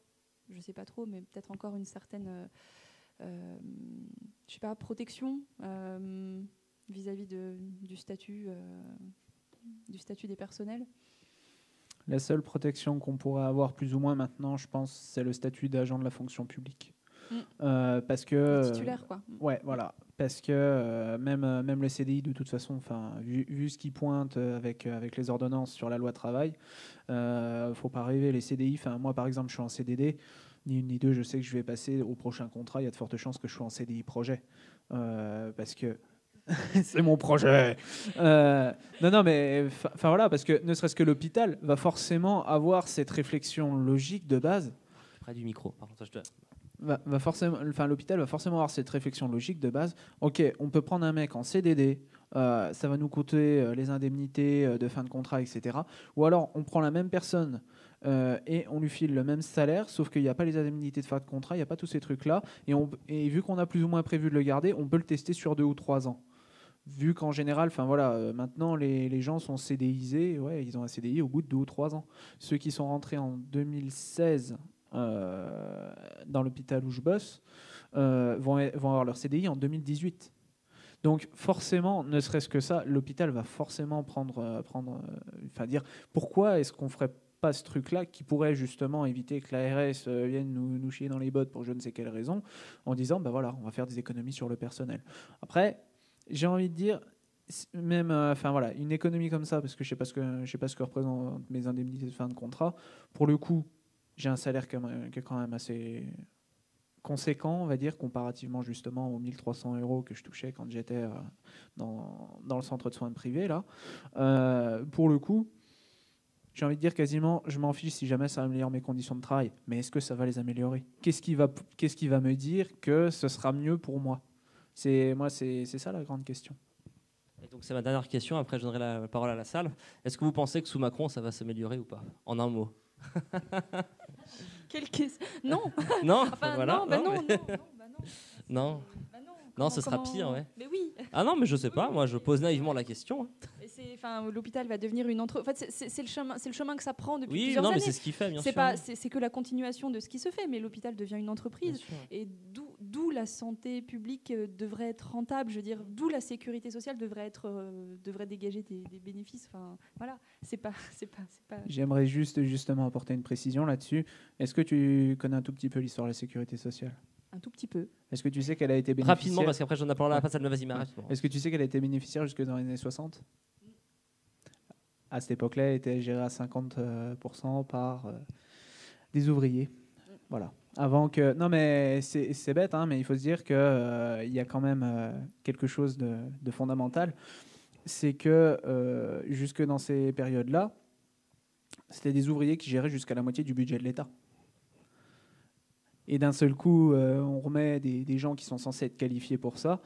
je sais pas trop, mais peut-être encore une certaine, je sais pas, protection vis-à-vis du statut des personnels. La seule protection qu'on pourrait avoir plus ou moins maintenant, je pense, c'est le statut d'agent de la fonction publique. Parce que titulaire, quoi. Ouais, voilà, parce que même les CDI de toute façon, vu ce qui pointe avec les ordonnances sur la loi travail, faut pas rêver les CDI. Moi par exemple, je suis en CDD, ni une ni deux, je sais que je vais passer au prochain contrat. Il y a de fortes chances que je sois en CDI projet, parce que c'est mon projet. Non, mais voilà, parce que ne serait-ce que l'hôpital va forcément avoir cette réflexion logique de base. Près du micro, par contre, l'hôpital va forcément avoir cette réflexion logique de base. Ok, on peut prendre un mec en CDD, ça va nous coûter les indemnités de fin de contrat, etc. Ou alors on prend la même personne et on lui file le même salaire, sauf qu'il n'y a pas les indemnités de fin de contrat, il n'y a pas tous ces trucs-là. Et vu qu'on a plus ou moins prévu de le garder, on peut le tester sur 2 ou 3 ans. Vu qu'en général, maintenant les gens sont CDIsés, ouais, ils ont un CDI au bout de 2 ou 3 ans. Ceux qui sont rentrés en 2016 dans l'hôpital où je bosse vont avoir leur CDI en 2018. Donc forcément, ne serait-ce que ça, l'hôpital va forcément dire pourquoi est-ce qu'on ferait pas ce truc-là qui pourrait justement éviter que l'ARS vienne nous chier dans les bottes pour je ne sais quelle raison, en disant on va faire des économies sur le personnel. Après, j'ai envie de dire même une économie comme ça, parce que je sais pas ce que représentent mes indemnités de fin de contrat. Pour le coup, j'ai un salaire qui est quand même assez conséquent, on va dire, comparativement justement aux 1 300 € que je touchais quand j'étais dans le centre de soins privés. Là. Pour le coup, j'ai envie de dire quasiment, je m'en fiche si jamais ça améliore mes conditions de travail. Mais est-ce que ça va les améliorer ? Qu'est-ce qui va me dire que ce sera mieux pour moi ? C'est ça la grande question. Et donc c'est ma dernière question, après je donnerai la parole à la salle. Est-ce que vous pensez que sous Macron, ça va s'améliorer ou pas ? En un mot. Quelle question? Non. Non, Enfin, voilà. non, bah non, mais- non, non, bah non. Non. Bah non, Non, ce sera pire, ouais. Mais oui. Ah non, mais je sais pas. Moi, je pose naïvement la question. Hein. Et l'hôpital va devenir une entreprise. En fait, c'est le chemin que ça prend depuis Oui, plusieurs non, années. mais c'est ce qu'il fait, bien C'est sûr. pas, c'est que la continuation de ce qui se fait, mais l'hôpital devient une Bien entreprise. sûr. Et d'où la santé publique devrait être rentable. Je veux dire, d'où la sécurité sociale devrait dégager des bénéfices. Enfin, voilà. C'est pas. J'aimerais justement apporter une précision là-dessus. Est-ce que tu connais un tout petit peu l'histoire de la sécurité sociale? Un tout petit peu. Est-ce que tu sais qu'elle a été bénéficiaire? Rapidement, parce qu'après, j'en ai parlé à la Ouais. face, vas-y, mais rapidement. Est-ce que tu sais qu'elle a été bénéficiaire jusque dans les années 60? À cette époque-là, elle était gérée à 50% par des ouvriers. Voilà. Avant que... Non, mais c'est bête, hein, mais il faut se dire qu'il y a quand même quelque chose de fondamental. C'est que jusque dans ces périodes-là, c'était des ouvriers qui géraient jusqu'à la moitié du budget de l'État. Et d'un seul coup, on remet des gens qui sont censés être qualifiés pour ça,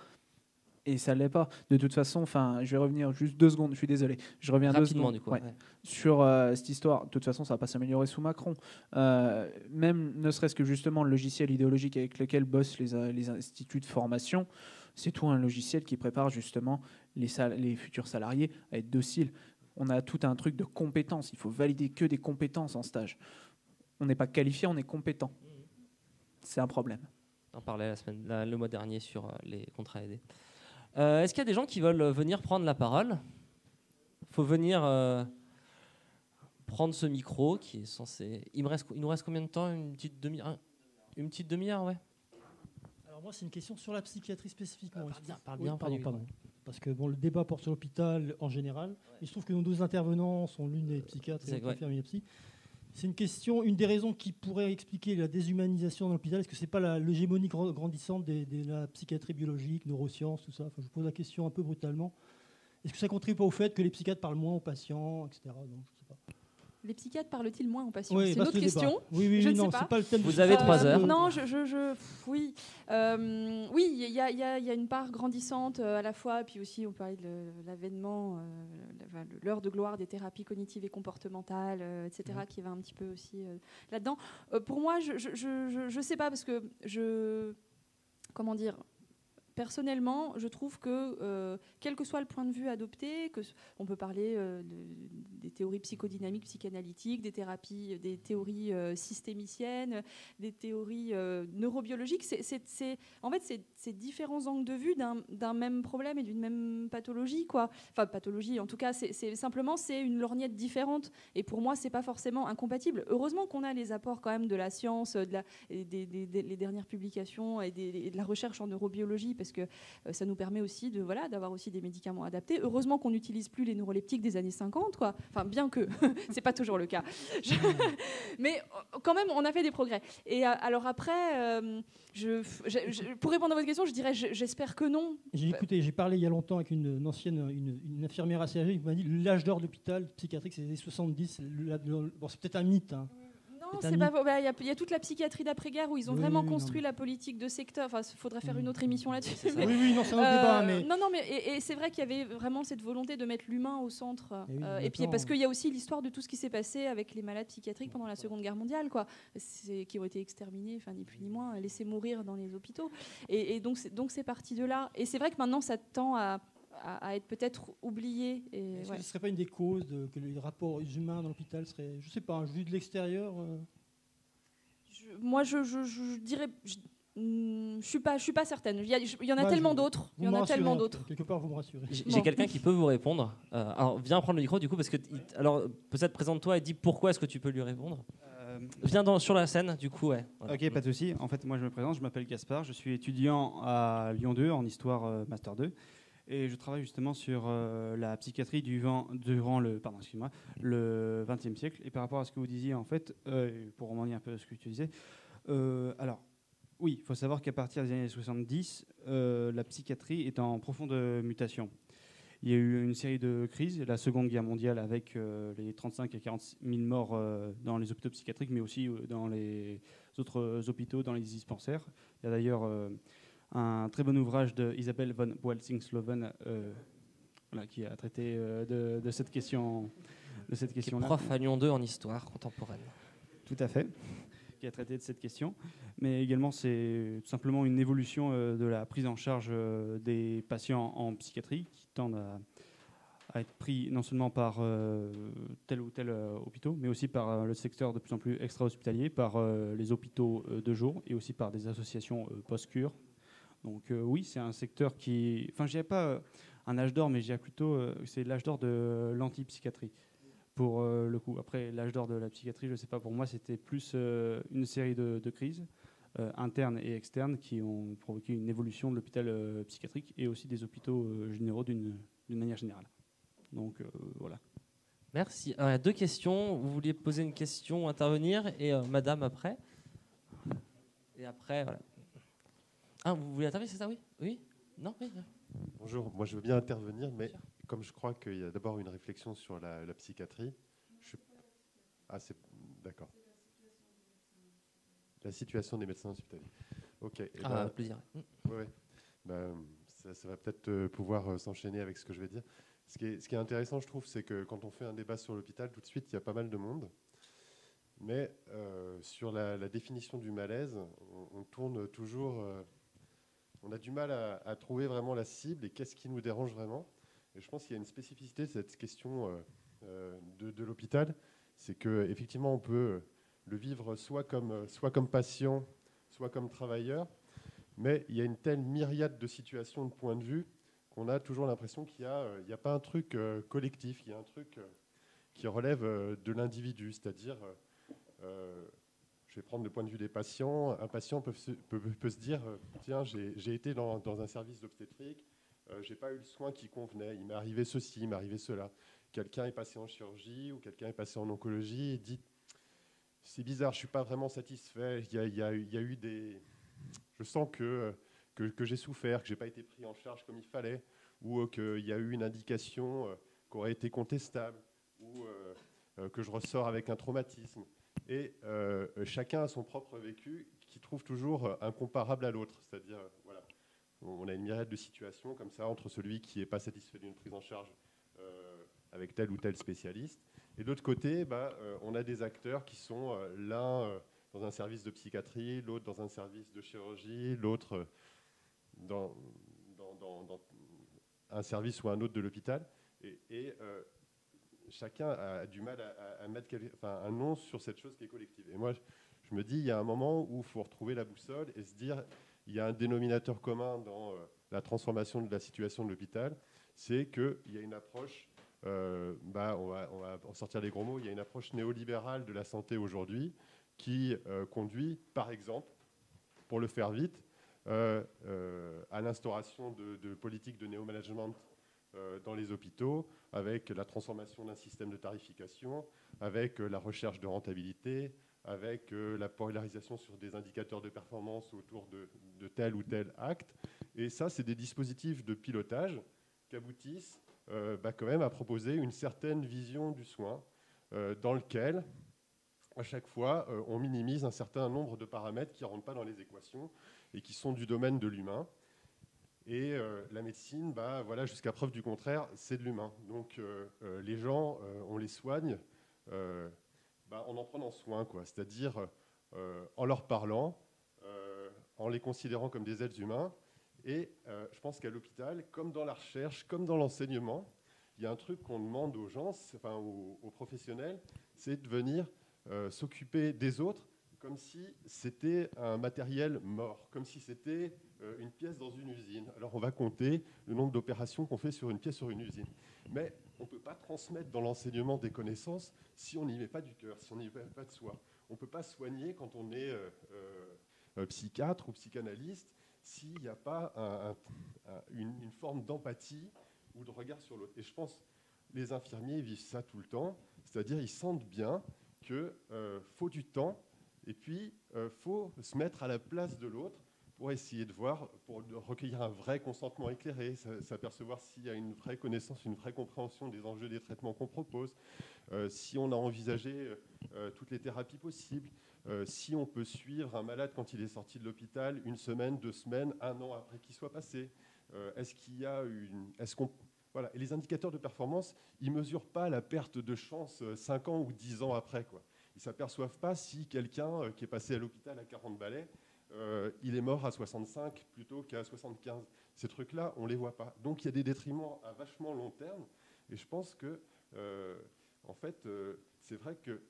et ça ne l'est pas. De toute façon, je vais revenir juste 2 secondes, je suis désolé. Je reviens 2 Rapidement, secondes. du coup. Ouais. Ouais. Sur cette histoire. De toute façon, ça ne va pas s'améliorer sous Macron. Même ne serait-ce que justement le logiciel idéologique avec lequel bossent les instituts de formation, c'est tout un logiciel qui prépare justement les futurs salariés à être dociles. On a tout un truc de compétences. Il faut valider que des compétences en stage. On n'est pas qualifié, on est compétent. C'est un problème. On parlait le mois dernier sur les contrats aidés. Est-ce qu'il y a des gens qui veulent venir prendre la parole? Il faut venir prendre ce micro qui est censé... Il nous reste combien de temps? Une petite demi-heure, ouais. Alors moi, c'est une question sur la psychiatrie spécifiquement. Parle bien, Pardon. Parce que le débat porte sur l'hôpital en général. Il se trouve que nos 2 intervenants sont l'une des psychiatres et l'autre infirmier psy. C'est une question, une des raisons qui pourrait expliquer la déshumanisation dans l'hôpital. Est-ce que c'est pas l'hégémonie grandissante de la psychiatrie biologique, neurosciences, tout ça? Enfin, je pose la question un peu brutalement. Est-ce que ça contribue pas au fait que les psychiatres parlent moins aux patients, etc. Non, je sais pas. Les psychiatres parlent-ils moins aux patients? Oui, C'est une autre question. Oui, Je ne non, sais pas. c'est pas le thème. Vous avez 3 heures. Non, oui. Oui, il y a une part grandissante à la fois, puis aussi on parlait de l'avènement, l'heure de gloire des thérapies cognitives et comportementales, etc., qui va un petit peu aussi là-dedans. Pour moi, je sais pas, parce que comment dire, personnellement, je trouve que, quel que soit le point de vue adopté, on peut parler des théories psychodynamiques, psychanalytiques, des théories systémiciennes, des théories neurobiologiques. En fait, c'est différents angles de vue d'un même problème et d'une même pathologie, quoi. Enfin, pathologie, en tout cas, c'est simplement une lorgnette différente. Et pour moi, c'est pas forcément incompatible. Heureusement qu'on a les apports quand même de la science, les dernières publications et de la recherche en neurobiologie, parce que ça nous permet aussi d'avoir aussi des médicaments adaptés. Heureusement qu'on n'utilise plus les neuroleptiques des années 50, quoi. Enfin, bien que c'est pas toujours le cas. Mais quand même, on a fait des progrès. Et alors après, pour répondre à votre question, je dirais j'espère que non. J'ai parlé il y a longtemps avec une infirmière assez âgée qui m'a dit l'âge d'or d'hôpital psychiatrique, c'est les 70. Bon, c'est peut-être un mythe, hein. Non, c'est pas. Il y a toute la psychiatrie d'après-guerre où ils ont vraiment construit la politique de secteur. Enfin, il faudrait faire une autre émission là-dessus. Oui, non, c'est un autre débat. Mais... Non, mais et c'est vrai qu'il y avait vraiment cette volonté de mettre l'humain au centre. Et puis parce qu'il y a aussi l'histoire de tout ce qui s'est passé avec les malades psychiatriques pendant la Seconde Guerre mondiale, quoi, qui ont été exterminés, enfin ni plus ni moins, laissés mourir dans les hôpitaux. Et donc c'est parti de là. Et c'est vrai que maintenant ça tend à être peut-être oublié. Est-ce que ce ne serait pas une des causes que les rapports humains dans l'hôpital seraient, je ne sais pas, vu de l'extérieur Moi, je dirais... Je suis pas certaine. Il y en a tellement d'autres. Il y en a tellement d'autres. Quelque part, vous me rassurez. J'ai quelqu'un qui peut vous répondre. Alors, viens prendre le micro, du coup, parce que... Alors, peut-être présente-toi et dis pourquoi est-ce que tu peux lui répondre. Viens sur la scène, du coup, ouais. Voilà. Ok, pas de souci. En fait, moi, je me présente, je m'appelle Gaspard, je suis étudiant à Lyon 2 en histoire Master 2. Et je travaille justement sur la psychiatrie durant le XXe siècle. Et par rapport à ce que vous disiez, en fait, pour remonter un peu ce que tu disais, alors, oui, il faut savoir qu'à partir des années 70, la psychiatrie est en profonde mutation. Il y a eu une série de crises, la Seconde Guerre mondiale avec les 35 à 40 000 morts dans les hôpitaux psychiatriques, mais aussi dans les autres hôpitaux, dans les dispensaires. Il y a d'ailleurs... un très bon ouvrage de Isabelle von Boelsing-Sloven qui a traité de cette question de cette Qui est question-là. prof à Lyon 2 en histoire contemporaine. Tout à fait, qui a traité de cette question. Mais également, c'est tout simplement une évolution de la prise en charge des patients en psychiatrie qui tendent à être pris non seulement par tel ou tel hôpitaux, mais aussi par le secteur de plus en plus extra-hospitalier, par les hôpitaux de jour et aussi par des associations post-cure. Donc oui, c'est un secteur qui... Enfin, je dirais pas un âge d'or, mais je dirais plutôt c'est l'âge d'or de l'antipsychiatrie. Pour le coup. Après, l'âge d'or de la psychiatrie, je ne sais pas, pour moi, c'était plus une série de crises internes et externes qui ont provoqué une évolution de l'hôpital psychiatrique et aussi des hôpitaux généraux d'une manière générale. Donc, voilà. Merci. Alors, il y a 2 questions. Vous vouliez poser une question, intervenir, et madame après. Et après, voilà. Ah, vous voulez intervenir, c'est ça, oui? Oui? Non? Oui? Bonjour, moi je veux bien intervenir, mais comme je crois qu'il y a d'abord une réflexion sur la psychiatrie, Ah, c'est... D'accord. La situation des médecins hospitaliers. Ok. Plaisir. Ouais. Ça va peut-être pouvoir s'enchaîner avec ce que je vais dire. Ce qui est intéressant, je trouve, c'est que quand on fait un débat sur l'hôpital, tout de suite, il y a pas mal de monde. Mais sur la définition du malaise, on tourne toujours... on a du mal à trouver vraiment la cible et qu'est-ce qui nous dérange vraiment. Et je pense qu'il y a une spécificité de cette question de l'hôpital, c'est qu'effectivement, on peut le vivre soit comme patient, soit comme travailleur, mais il y a une telle myriade de situations, de points de vue, qu'on a toujours l'impression qu'il n'y a pas un truc collectif, il y a un truc qui relève de l'individu, c'est-à-dire... je vais prendre le point de vue des patients. Un patient peut se dire tiens, j'ai été dans un service d'obstétrique, j'ai pas eu le soin qui convenait, il m'est arrivé ceci, il m'est arrivé cela. Quelqu'un est passé en chirurgie ou quelqu'un est passé en oncologie et dit c'est bizarre, je suis pas vraiment satisfait, il y a eu des... Je sens que j'ai souffert, que j'ai pas été pris en charge comme il fallait, ou qu'il y a eu une indication qui aurait été contestable, ou que je ressors avec un traumatisme. Et chacun a son propre vécu qui trouve toujours incomparable à l'autre. C'est-à-dire, voilà, on a une myriade de situations comme ça entre celui qui n'est pas satisfait d'une prise en charge avec tel ou tel spécialiste. Et de l'autre côté, on a des acteurs qui sont l'un dans un service de psychiatrie, l'autre dans un service de chirurgie, l'autre dans un service ou un autre de l'hôpital. Et chacun a du mal à mettre un nom sur cette chose qui est collective. Et moi, je me dis, il y a un moment où il faut retrouver la boussole et se dire, il y a un dénominateur commun dans la transformation de la situation de l'hôpital, c'est qu'il y a une approche, on va en sortir les gros mots, il y a une approche néolibérale de la santé aujourd'hui qui conduit, par exemple, pour le faire vite, à l'instauration de politiques de néo-management dans les hôpitaux, avec la transformation d'un système de tarification, avec la recherche de rentabilité, avec la polarisation sur des indicateurs de performance autour de tel ou tel acte. Et ça, c'est des dispositifs de pilotage qui aboutissent quand même à proposer une certaine vision du soin dans lequel, à chaque fois, on minimise un certain nombre de paramètres qui ne rentrent pas dans les équations et qui sont du domaine de l'humain. Et la médecine, voilà, jusqu'à preuve du contraire, c'est de l'humain. Donc les gens, on les soigne en en prenant soin, quoi. C'est-à-dire en leur parlant, en les considérant comme des êtres humains. Et je pense qu'à l'hôpital, comme dans la recherche, comme dans l'enseignement, il y a un truc qu'on demande aux gens, enfin aux professionnels, c'est de venir s'occuper des autres comme si c'était un matériel mort, comme si c'était une pièce dans une usine. Alors on va compter le nombre d'opérations qu'on fait sur une pièce sur une usine. Mais on ne peut pas transmettre dans l'enseignement des connaissances si on n'y met pas du cœur, si on n'y met pas de soi. On ne peut pas soigner quand on est psychiatre ou psychanalyste s'il n'y a pas une forme d'empathie ou de regard sur l'autre. Et je pense que les infirmiers vivent ça tout le temps, c'est-à-dire ils sentent bien qu'il faut du temps. Et puis, faut se mettre à la place de l'autre pour essayer de voir, pour recueillir un vrai consentement éclairé, s'apercevoir s'il y a une vraie connaissance, une vraie compréhension des enjeux des traitements qu'on propose, si on a envisagé toutes les thérapies possibles, si on peut suivre un malade quand il est sorti de l'hôpital 1 semaine, 2 semaines, 1 an après qu'il soit passé. Est-ce qu'on Voilà. Et les indicateurs de performance, ils ne mesurent pas la perte de chance 5 ans ou 10 ans après, quoi. Ils ne s'aperçoivent pas si quelqu'un qui est passé à l'hôpital à 40 balais, il est mort à 65 plutôt qu'à 75. Ces trucs-là, on ne les voit pas. Donc il y a des détriments à vachement long terme. Et je pense que, en fait, c'est vrai que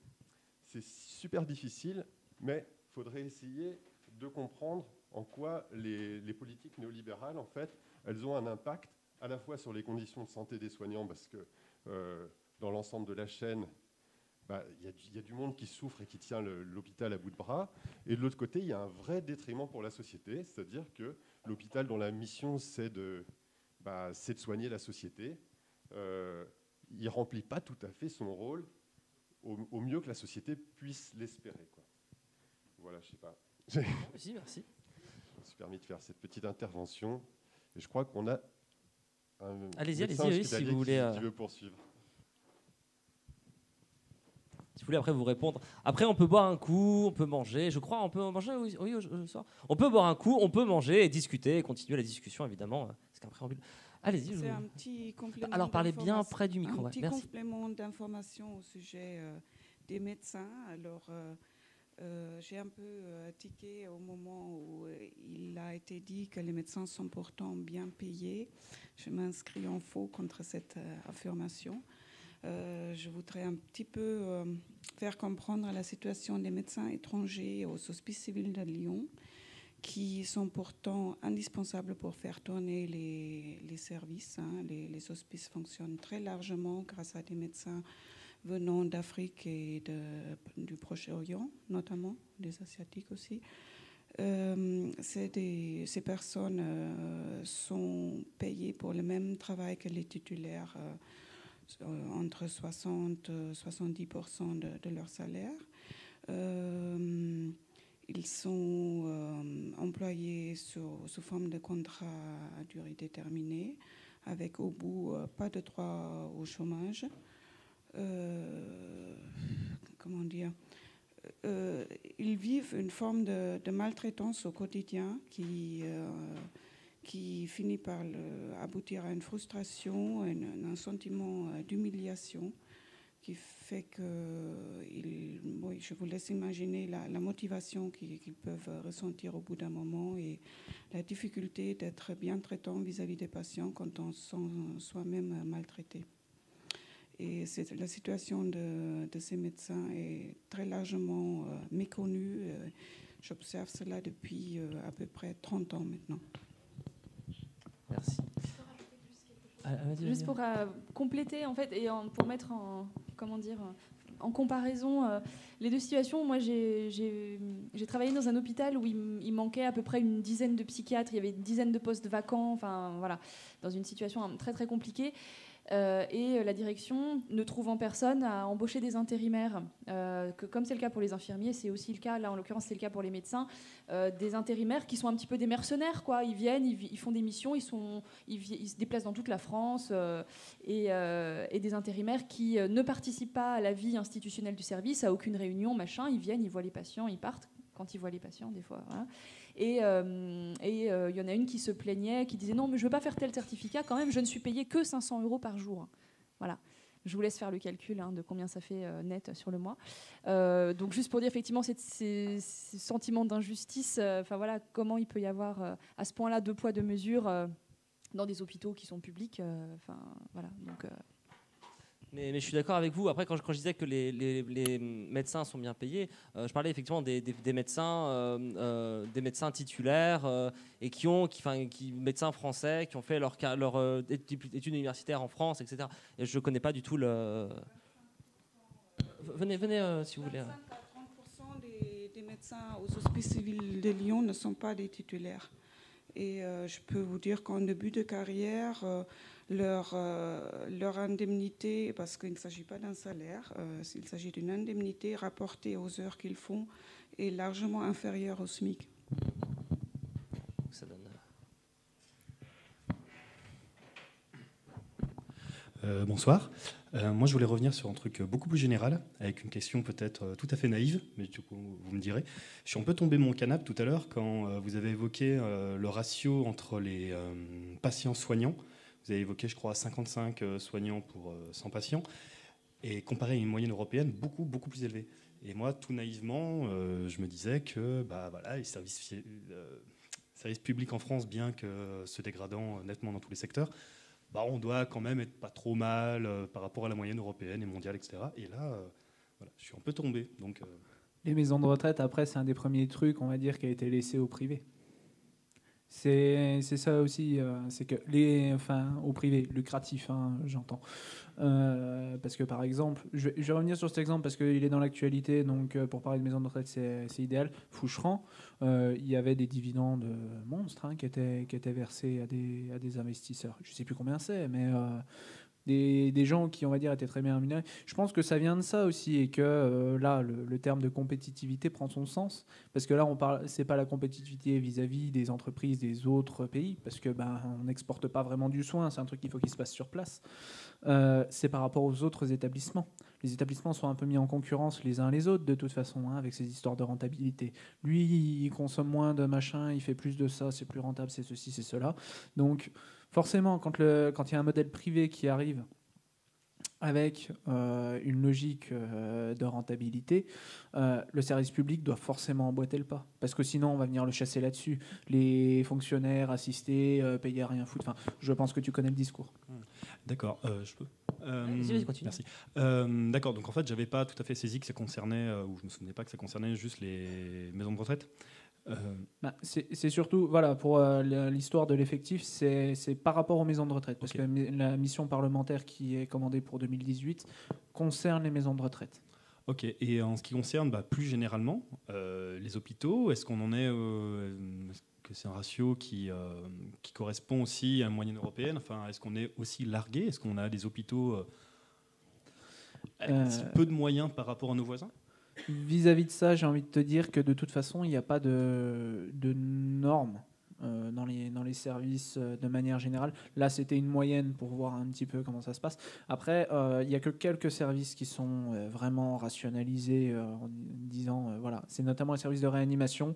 c'est super difficile, mais il faudrait essayer de comprendre en quoi les politiques néolibérales, en fait, elles ont un impact à la fois sur les conditions de santé des soignants, parce que dans l'ensemble de la chaîne, il y a du monde qui souffre et qui tient l'hôpital à bout de bras. Et de l'autre côté, il y a un vrai détriment pour la société, c'est-à-dire que l'hôpital, dont la mission, c'est de soigner la société, il ne remplit pas tout à fait son rôle au mieux que la société puisse l'espérer, quoi. Voilà, je ne sais pas. Merci, merci. Je me suis permis de faire cette petite intervention. Et je crois qu'on a un allez-y, médecin allez-y, si vous voulez. Qui veut poursuivre. Si vous voulez après vous répondre. Après, on peut boire un coup, on peut manger. Je crois, on peut manger oui, au soir. On peut boire un coup, on peut manger et discuter et continuer la discussion, évidemment. C'est qu'un préambule. Allez-y. C'est un petit complément. Alors, parlez bien près du micro. Un petit merci. complément d'information au sujet des médecins. Alors, j'ai un peu tiqué au moment où il a été dit que les médecins sont pourtant bien payés. Je m'inscris en faux contre cette affirmation. Je voudrais un petit peu faire comprendre la situation des médecins étrangers aux hospices civils de Lyon, qui sont pourtant indispensables pour faire tourner les services. Les hospices fonctionnent très largement grâce à des médecins venant d'Afrique et du Proche-Orient, notamment, des Asiatiques aussi. Ces personnes sont payées pour le même travail que les titulaires, entre 60 et 70% de leur salaire. Ils sont employés sous forme de contrat à durée déterminée, avec au bout pas de droit au chômage. Comment dire, ils vivent une forme de maltraitance au quotidien qui finit par aboutir à une frustration, un sentiment d'humiliation qui fait que, je vous laisse imaginer la motivation qu'ils peuvent ressentir au bout d'un moment et la difficulté d'être bien traitant vis-à-vis des patients quand on se sent soi-même maltraité. Et la situation de ces médecins est très largement méconnue. J'observe cela depuis à peu près 30 ans maintenant. Merci. Juste pour compléter, en fait, et pour mettre en comparaison les deux situations. Moi, j'ai travaillé dans un hôpital où il manquait à peu près une dizaine de psychiatres. Il y avait une dizaine de postes vacants. Enfin, voilà, dans une situation très, très compliquée. Et la direction, ne trouvant personne, a embauché des intérimaires. Comme c'est le cas pour les infirmiers, c'est aussi le cas, là en l'occurrence c'est le cas pour les médecins, des intérimaires qui sont un petit peu des mercenaires, quoi. Ils viennent, ils font des missions, ils se déplacent dans toute la France, et des intérimaires qui ne participent pas à la vie institutionnelle du service, à aucune réunion, machin. Ils viennent, ils voient les patients, ils partent quand ils voient les patients des fois. Voilà. Et il y en a une qui se plaignait, qui disait non, mais je ne veux pas faire tel certificat quand même, je ne suis payée que 500 € par jour. Voilà. Je vous laisse faire le calcul de combien ça fait net sur le mois. Donc juste pour dire effectivement ces sentiments d'injustice, voilà, comment il peut y avoir à ce point-là deux poids deux mesures dans des hôpitaux qui sont publics. Voilà. Donc. Mais je suis d'accord avec vous. Après, quand je disais que les médecins sont bien payés, je parlais effectivement des médecins titulaires et médecins français qui ont fait leur études universitaires en France, etc. Et je ne connais pas du tout le. Venez si vous voulez. 25 à 30% des médecins aux hospices civils de Lyon ne sont pas des titulaires. Et je peux vous dire qu'en début de carrière, leur indemnité, parce qu'il ne s'agit pas d'un salaire, il s'agit d'une indemnité rapportée aux heures qu'ils font, est largement inférieure au SMIC. Ça donne... Bonsoir. Moi, je voulais revenir sur un truc beaucoup plus général, avec une question peut-être tout à fait naïve, mais du coup, vous me direz. Je suis un peu tombé de mon canapé tout à l'heure quand vous avez évoqué le ratio entre les patients soignants Vous avez évoqué, je crois, 55 soignants pour 100 patients, et comparé à une moyenne européenne beaucoup, beaucoup plus élevée. Et moi, tout naïvement, je me disais que voilà, les services publics en France, bien que se dégradant nettement dans tous les secteurs, on doit quand même être pas trop mal par rapport à la moyenne européenne et mondiale, etc. Et là, voilà, je suis un peu tombé. Donc, Les maisons de retraite, après, c'est un des premiers trucs, on va dire, qui a été laissé au privé. C'est ça aussi, c'est que au privé, lucratif, hein, j'entends. Parce que par exemple, je vais revenir sur cet exemple parce qu'il est dans l'actualité, donc pour parler de maison de retraite, c'est idéal. Foucheron, il y avait des dividendes monstres qui étaient versés à des investisseurs. Je ne sais plus combien c'est, mais des gens qui, on va dire, étaient très bien rémunérés. Je pense que ça vient de ça aussi et que là, le terme de compétitivité prend son sens parce que là, c'est pas la compétitivité vis-à-vis des entreprises des autres pays parce que on n'exporte pas vraiment du soin, c'est un truc qu'il faut qu'il se passe sur place. C'est par rapport aux autres établissements. Les établissements sont un peu mis en concurrence les uns les autres de toute façon, avec ces histoires de rentabilité. Lui, il consomme moins de machin, il fait plus de ça, c'est plus rentable, c'est ceci, c'est cela. Donc forcément, quand il y a un modèle privé qui arrive avec une logique de rentabilité, le service public doit forcément emboîter le pas. Parce que sinon, on va venir le chasser là-dessus. Les fonctionnaires assistés, payés à rien foutre. Enfin, je pense que tu connais le discours. D'accord, je peux. Vas-y, continue. Merci. D'accord, donc en fait, j'avais pas tout à fait saisi que ça concernait, ou je me souvenais pas que ça concernait juste les maisons de retraite. C'est surtout, voilà, pour l'histoire de l'effectif, c'est par rapport aux maisons de retraite, parce que la mission parlementaire qui est commandée pour 2018 concerne les maisons de retraite. Ok, et en ce qui concerne plus généralement les hôpitaux, est-ce qu'on en est, est-ce que c'est un ratio qui correspond aussi à la moyenne européenne? Enfin, est-ce qu'on est aussi largué? Est-ce qu'on a des hôpitaux avec peu de moyens par rapport à nos voisins? Vis-à-vis de ça, j'ai envie de te dire que de toute façon, il n'y a pas de normes dans les services de manière générale. Là, c'était une moyenne pour voir un petit peu comment ça se passe. Après, il n'y a que quelques services qui sont vraiment rationalisés en disant, voilà, c'est notamment les services de réanimation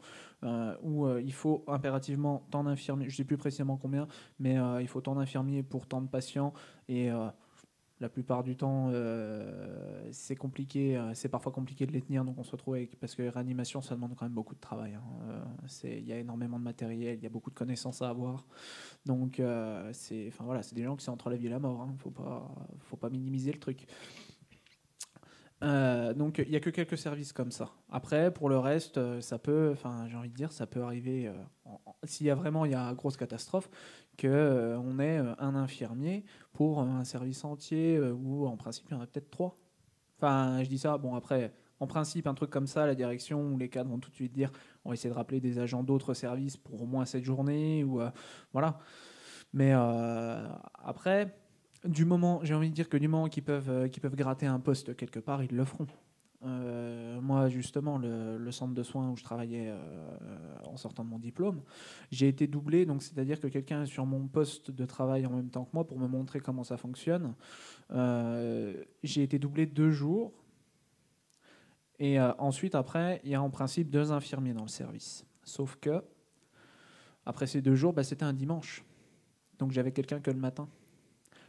où il faut impérativement tant d'infirmiers, je ne sais plus précisément combien, mais il faut tant d'infirmiers pour tant de patients et la plupart du temps, c'est compliqué. C'est parfois compliqué de les tenir, donc on se retrouve parce que réanimation, ça demande quand même beaucoup de travail. Il y a énormément de matériel, il y a beaucoup de connaissances à avoir. Donc, c'est des gens qui sont entre la vie et la mort. Faut pas minimiser le truc. Donc, il y a que quelques services comme ça. Après, pour le reste, j'ai envie de dire, ça peut arriver. S'il y a vraiment, grosse catastrophe, qu'on ait un infirmier pour un service entier où en principe il y en a peut-être 3. Enfin, je dis ça, bon après, en principe un truc comme ça, la direction ou les cadres vont tout de suite dire on va essayer de rappeler des agents d'autres services pour au moins cette journée, ou voilà. Mais après, j'ai envie de dire que du moment qu'ils peuvent gratter un poste quelque part, ils le feront. Moi, justement, le centre de soins où je travaillais en sortant de mon diplôme, j'ai été doublé, donc c'est-à-dire que quelqu'un est sur mon poste de travail en même temps que moi pour me montrer comment ça fonctionne. J'ai été doublé 2 jours. Et ensuite, après, il y a en principe 2 infirmiers dans le service. Sauf que, après ces 2 jours, c'était un dimanche. Donc j'avais quelqu'un que le matin.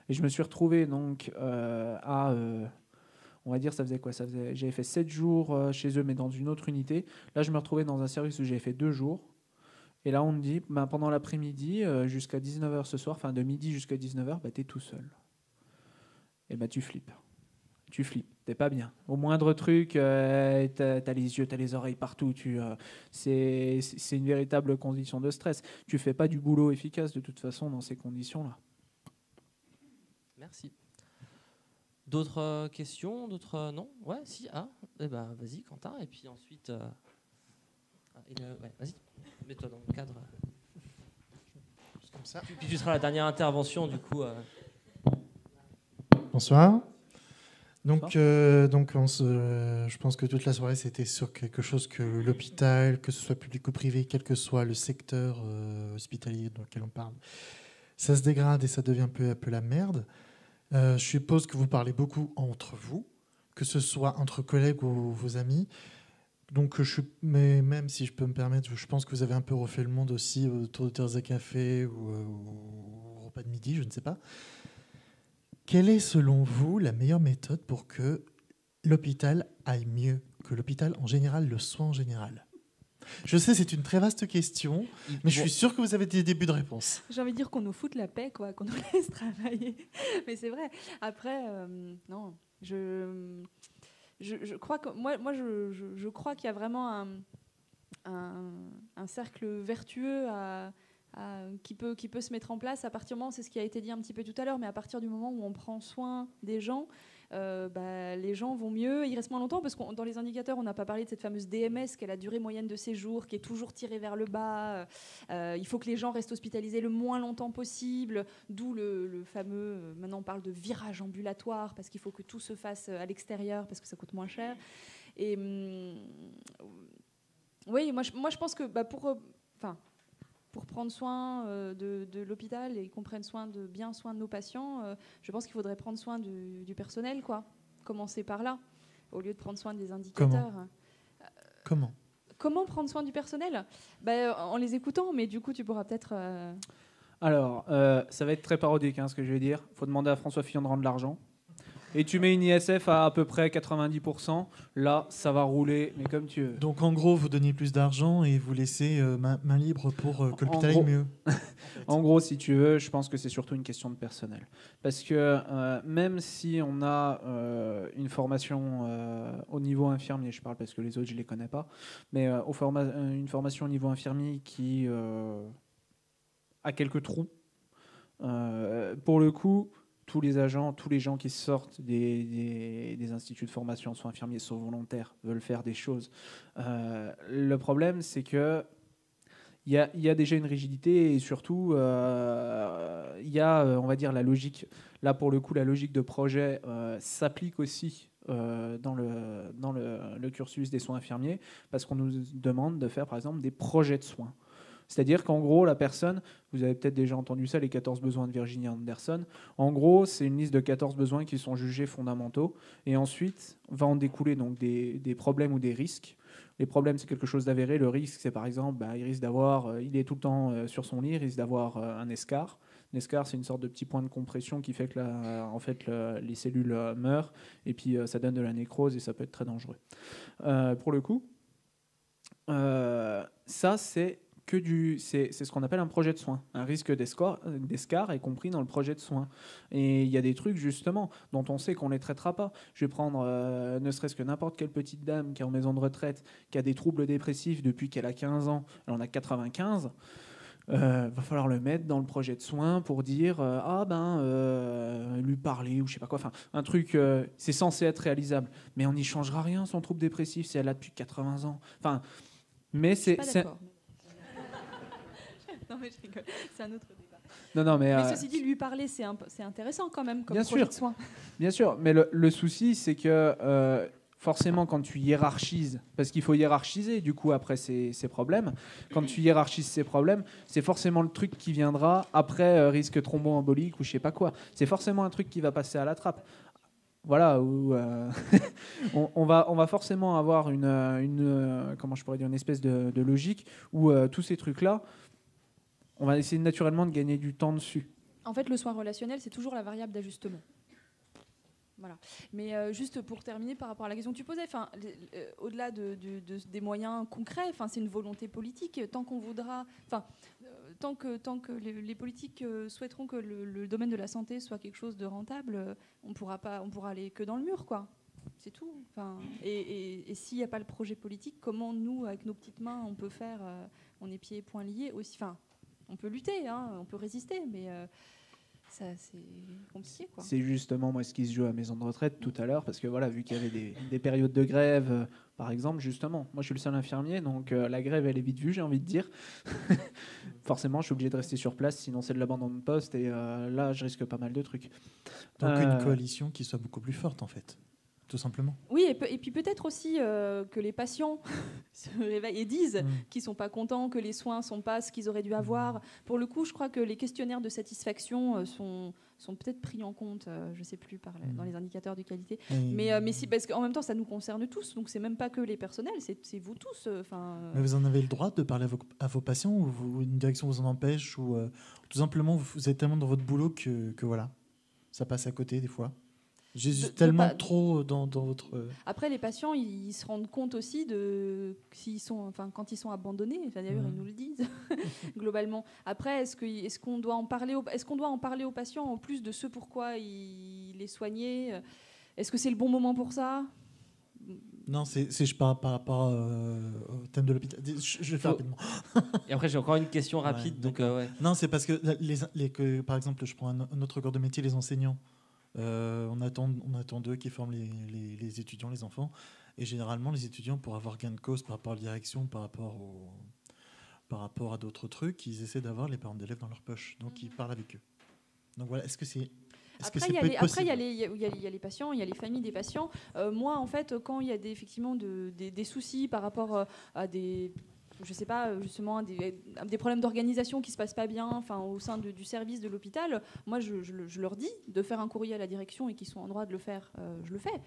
Et je me suis retrouvé donc on va dire, ça faisait quoi? J'avais fait 7 jours chez eux, mais dans une autre unité. Là, je me retrouvais dans un service où j'avais fait 2 jours. Et là, on me dit, pendant l'après-midi, jusqu'à 19h ce soir, enfin de midi jusqu'à 19h, t'es tout seul. Et tu flippes. Tu flippes, t'es pas bien. Au moindre truc, t'as les yeux, t'as les oreilles partout. C'est une véritable condition de stress. Tu fais pas du boulot efficace de toute façon dans ces conditions-là. Merci. D'autres questions? D'autres non? Ouais, si. Vas-y, Quentin. Et puis ensuite, vas-y. Mets-toi dans le cadre. Juste comme ça. Puis tu seras la dernière intervention, du coup. Bonsoir. Donc, je pense que toute la soirée, c'était sur quelque chose que l'hôpital, que ce soit public ou privé, quel que soit le secteur hospitalier dans lequel on parle, ça se dégrade et ça devient peu à peu la merde. Je suppose que vous parlez beaucoup entre vous, que ce soit entre collègues ou vos amis. Donc, mais même si je peux me permettre, je pense que vous avez un peu refait le monde aussi autour de Terza Café ou repas de midi, je ne sais pas. Quelle est, selon vous, la meilleure méthode pour que l'hôpital aille mieux, que l'hôpital, en général, le soit en général? Je sais, c'est une très vaste question, mais je suis sûr que vous avez des débuts de réponse. J'ai envie de dire qu'on nous foute la paix, quoi, qu'on nous laisse travailler. Mais c'est vrai. Après, non, je crois que je crois qu'il y a vraiment un cercle vertueux qui peut se mettre en place à partir du moment, c'est ce qui a été dit un petit peu tout à l'heure, mais à partir du moment où on prend soin des gens, les gens vont mieux, ils restent moins longtemps, parce que dans les indicateurs, on n'a pas parlé de cette fameuse DMS, qui est la durée moyenne de séjour, qui est toujours tirée vers le bas. Il faut que les gens restent hospitalisés le moins longtemps possible, d'où le fameux, maintenant on parle de virage ambulatoire, parce qu'il faut que tout se fasse à l'extérieur, parce que ça coûte moins cher. Et oui, moi je pense que pour prendre soin de l'hôpital et qu'on prenne bien soin de nos patients, je pense qu'il faudrait prendre soin du personnel, quoi. Commencer par là, au lieu de prendre soin des indicateurs. Comment prendre soin du personnel ? En les écoutant, mais du coup, tu pourras peut-être... Alors, ça va être très parodique, ce que je vais dire. Il faut demander à François Fillon de rendre l'argent. Et tu mets une ISF à peu près 90%, là, ça va rouler, mais comme tu veux. Donc, en gros, vous donnez plus d'argent et vous laissez main libre pour que l'hôpital aille mieux. En gros, si tu veux, je pense que c'est surtout une question de personnel. Parce que même si on a une formation au niveau infirmier, je parle parce que les autres, je ne les connais pas, mais une formation au niveau infirmier qui a quelques trous, pour le coup... Tous les agents, tous les gens qui sortent des instituts de formation en soins infirmiers sont volontaires, veulent faire des choses. Le problème, c'est que il y a déjà une rigidité et surtout il y a, on va dire, la logique. Là, pour le coup, la logique de projet s'applique aussi dans le cursus des soins infirmiers parce qu'on nous demande de faire, par exemple, des projets de soins. C'est-à-dire qu'en gros, la personne, vous avez peut-être déjà entendu ça, les 14 besoins de Virginia Anderson. En gros, c'est une liste de 14 besoins qui sont jugés fondamentaux. Et ensuite, va en découler donc des problèmes ou des risques. Les problèmes, c'est quelque chose d'avéré. Le risque, c'est par exemple, il risque d'avoir, il est tout le temps sur son lit, il risque d'avoir un escar. Un escar, c'est une sorte de petit point de compression qui fait que les cellules meurent. Et puis, ça donne de la nécrose et ça peut être très dangereux. Pour le coup, ça, c'est ce qu'on appelle un projet de soins. Un risque d'escar est compris dans le projet de soins. Et il y a des trucs, justement, dont on sait qu'on ne les traitera pas. Je vais prendre ne serait-ce que n'importe quelle petite dame qui est en maison de retraite, qui a des troubles dépressifs depuis qu'elle a 15 ans, elle en a 95. Va falloir le mettre dans le projet de soins pour dire lui parler ou je sais pas quoi. Enfin, un truc, c'est censé être réalisable. Mais on n'y changera rien, son trouble dépressif, si elle a depuis 80 ans. Enfin, mais c'est... Non, mais je rigole. C'est un autre débat. Non, mais ceci dit, lui parler, c'est intéressant quand même comme bien projet sûr, de soins. Bien sûr, mais le souci, c'est que forcément, quand tu hiérarchises, parce qu'il faut hiérarchiser du coup après ces problèmes, quand tu hiérarchises ces problèmes, c'est forcément le truc qui viendra après risque thromboembolique ou je sais pas quoi. C'est forcément un truc qui va passer à la trappe. Voilà, où on va forcément avoir comment je pourrais dire, une espèce de logique où tous ces trucs-là, on va essayer naturellement de gagner du temps dessus. En fait, le soin relationnel, c'est toujours la variable d'ajustement. Voilà. Mais juste pour terminer par rapport à la question que tu posais, au-delà des moyens concrets, c'est une volonté politique. Tant qu'on voudra, tant que les politiques souhaiteront que le domaine de la santé soit quelque chose de rentable, on pourra aller que dans le mur, quoi. C'est tout. Et s'il n'y a pas le projet politique, comment nous, avec nos petites mains, on peut faire, on est pieds et poings liés aussi. On peut lutter, on peut résister, mais ça, c'est compliqué, quoi. C'est justement moi ce qui se joue à maison de retraite tout à l'heure, parce que voilà, vu qu'il y avait des périodes de grève, par exemple, justement, moi je suis le seul infirmier, donc la grève elle est vite vue, j'ai envie de dire. Forcément, je suis obligé de rester sur place, sinon c'est de l'abandon de poste, et là je risque pas mal de trucs. Donc une coalition qui soit beaucoup plus forte, en fait. Tout simplement. Oui, et puis peut-être aussi que les patients se réveillent et disent qu'ils ne sont pas contents, que les soins ne sont pas ce qu'ils auraient dû avoir. Pour le coup, je crois que les questionnaires de satisfaction sont sont peut-être pris en compte, je ne sais plus, dans les indicateurs de qualité. Et- Mais si, parce qu'en même temps, ça nous concerne tous, donc c'est même pas que les personnels, c'est vous tous. Mais vous en avez le droit de parler à vos patients, ou une direction vous en empêche, ou tout simplement vous êtes tellement dans votre boulot que voilà, ça passe à côté des fois. J'ai tellement trop dans votre... Après, les patients, ils se rendent compte aussi quand ils sont abandonnés. Enfin, d'ailleurs, ils nous le disent globalement. Après, est-ce qu'on doit en parler aux patients en plus de ce pourquoi il est soigné? Est-ce que c'est le bon moment pour ça? Non, je parle par rapport au thème de l'hôpital. Je vais faire rapidement. Et après, j'ai encore une question rapide. Ouais. Non, c'est parce que par exemple, je prends un autre corps de métier, les enseignants. On attend d'eux qui forment les étudiants, les enfants. Et généralement, les étudiants, pour avoir gain de cause par rapport à la direction, par rapport à d'autres trucs, ils essaient d'avoir les parents d'élèves dans leur poche. Donc, ils parlent avec eux. Donc voilà, est-ce que c'est... Après, il y a les patients, il y a les familles des patients. Moi, en fait, quand il y a effectivement des soucis par rapport à des... Je sais pas, justement, des problèmes d'organisation qui se passent pas bien, au sein du service de l'hôpital, moi, je leur dis de faire un courrier à la direction et qu'ils sont en droit de le faire. Je le fais.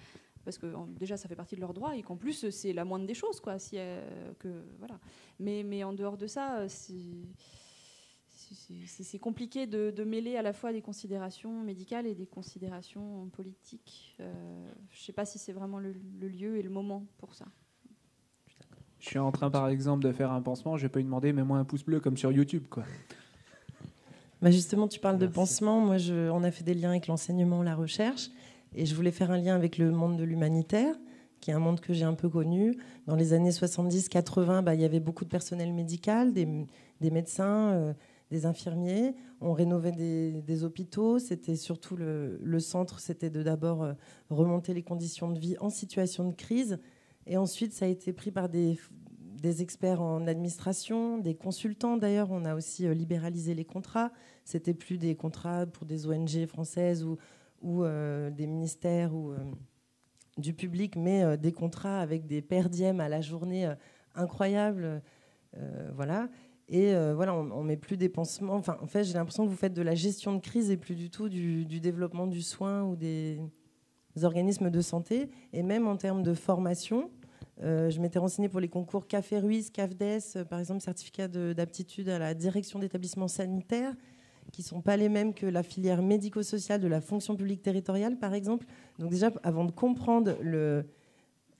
Parce que déjà, ça fait partie de leurs droits et qu'en plus, c'est la moindre des choses, quoi. Voilà. Mais en dehors de ça, c'est compliqué de mêler à la fois des considérations médicales et des considérations politiques. Je ne sais pas si c'est vraiment le lieu et le moment pour ça. Je suis en train, par exemple, de faire un pansement. Je vais pas lui demander, mets-moi un pouce bleu comme sur YouTube, quoi. Bah justement, tu parles de pansement. Moi, on a fait des liens avec l'enseignement, la recherche. Et je voulais faire un lien avec le monde de l'humanitaire, qui est un monde que j'ai un peu connu. Dans les années 70-80, il y avait beaucoup de personnel médical, des médecins, des infirmiers. On rénovait des hôpitaux. C'était surtout le centre, c'était de d'abord remonter les conditions de vie en situation de crise. Et ensuite, ça a été pris par des experts en administration, des consultants. D'ailleurs, on a aussi libéralisé les contrats. C'était plus des contrats pour des ONG françaises ou des ministères ou du public, mais des contrats avec des perdièmes à la journée incroyables. Voilà. Et voilà, on met plus des pansements. Enfin, en fait, j'ai l'impression que vous faites de la gestion de crise et plus du tout du développement du soin ou des organismes de santé. Et même en termes de formation, je m'étais renseignée pour les concours CAFE Ruiz, CAFDES, par exemple, certificat d'aptitude à la direction d'établissements sanitaires, qui ne sont pas les mêmes que la filière médico-sociale de la fonction publique territoriale, par exemple. Donc déjà, avant de comprendre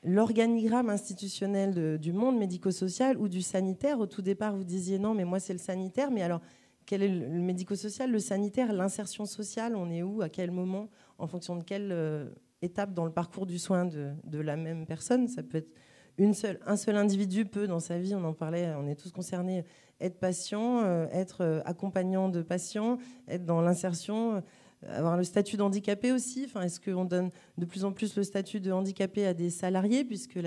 l'organigramme institutionnel du monde médico-social ou du sanitaire, au tout départ, vous disiez non, mais moi, c'est le sanitaire. Mais alors, quel est le médico-social, le sanitaire, l'insertion sociale? On est où, à quel moment, en fonction de quelle étape dans le parcours du soin de la même personne? Ça peut être un seul individu peut, dans sa vie, on en parlait, on est tous concernés, être patient, être accompagnant de patients, être dans l'insertion, avoir le statut d'handicapé aussi. Enfin, est-ce qu'on donne de plus en plus le statut de handicapé à des salariés, puisque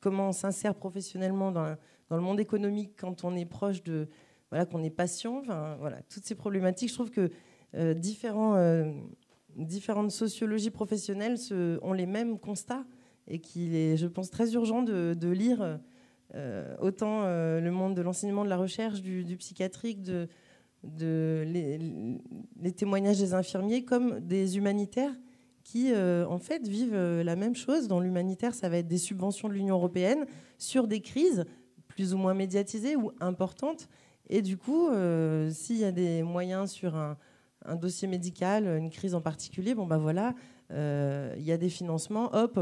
comment on s'insère professionnellement dans le monde économique quand on est proche de... Voilà, qu'on est patient. Enfin, voilà, toutes ces problématiques, je trouve que différentes sociologies professionnelles ont les mêmes constats et qu'il est, je pense, très urgent de lire autant le monde de l'enseignement, de la recherche, du psychiatrique, les témoignages des infirmiers comme des humanitaires qui, en fait, vivent la même chose. Dans l'humanitaire, ça va être des subventions de l'Union européenne sur des crises plus ou moins médiatisées ou importantes. Et du coup, s'il y a des moyens sur un dossier médical, une crise en particulier, voilà, il y a des financements, hop,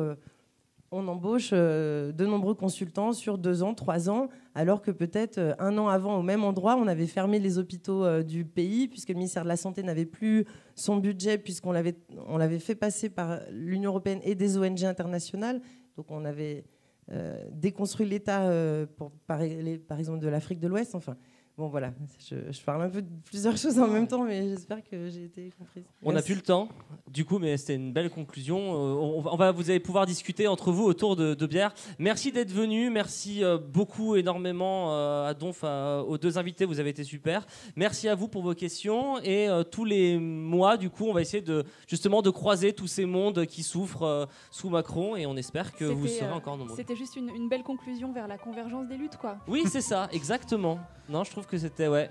on embauche de nombreux consultants sur 2 ans, 3 ans, alors que peut-être 1 an avant, au même endroit, on avait fermé les hôpitaux du pays, puisque le ministère de la Santé n'avait plus son budget, puisqu'on l'avait fait passer par l'Union européenne et des ONG internationales. Donc on avait déconstruit l'État, pour parler par exemple de l'Afrique de l'Ouest. Enfin, bon, voilà, je parle un peu de plusieurs choses en même temps, mais j'espère que j'ai été comprise. On n'a plus le temps, du coup, mais c'était une belle conclusion. Vous allez pouvoir discuter entre vous autour de bière. Merci d'être venus, merci beaucoup, énormément à Donf, aux 2 invités, vous avez été super. Merci à vous pour vos questions, et tous les mois, du coup, on va essayer justement de croiser tous ces mondes qui souffrent sous Macron, et on espère que vous serez encore nombreux. C'était juste une belle conclusion vers la convergence des luttes, quoi. Oui, c'est ça, exactement. Non, je trouve que c'était, ouais.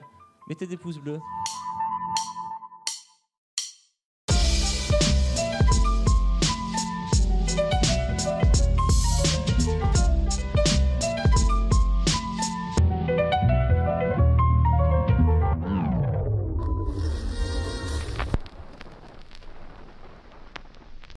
Mettez des pouces bleus.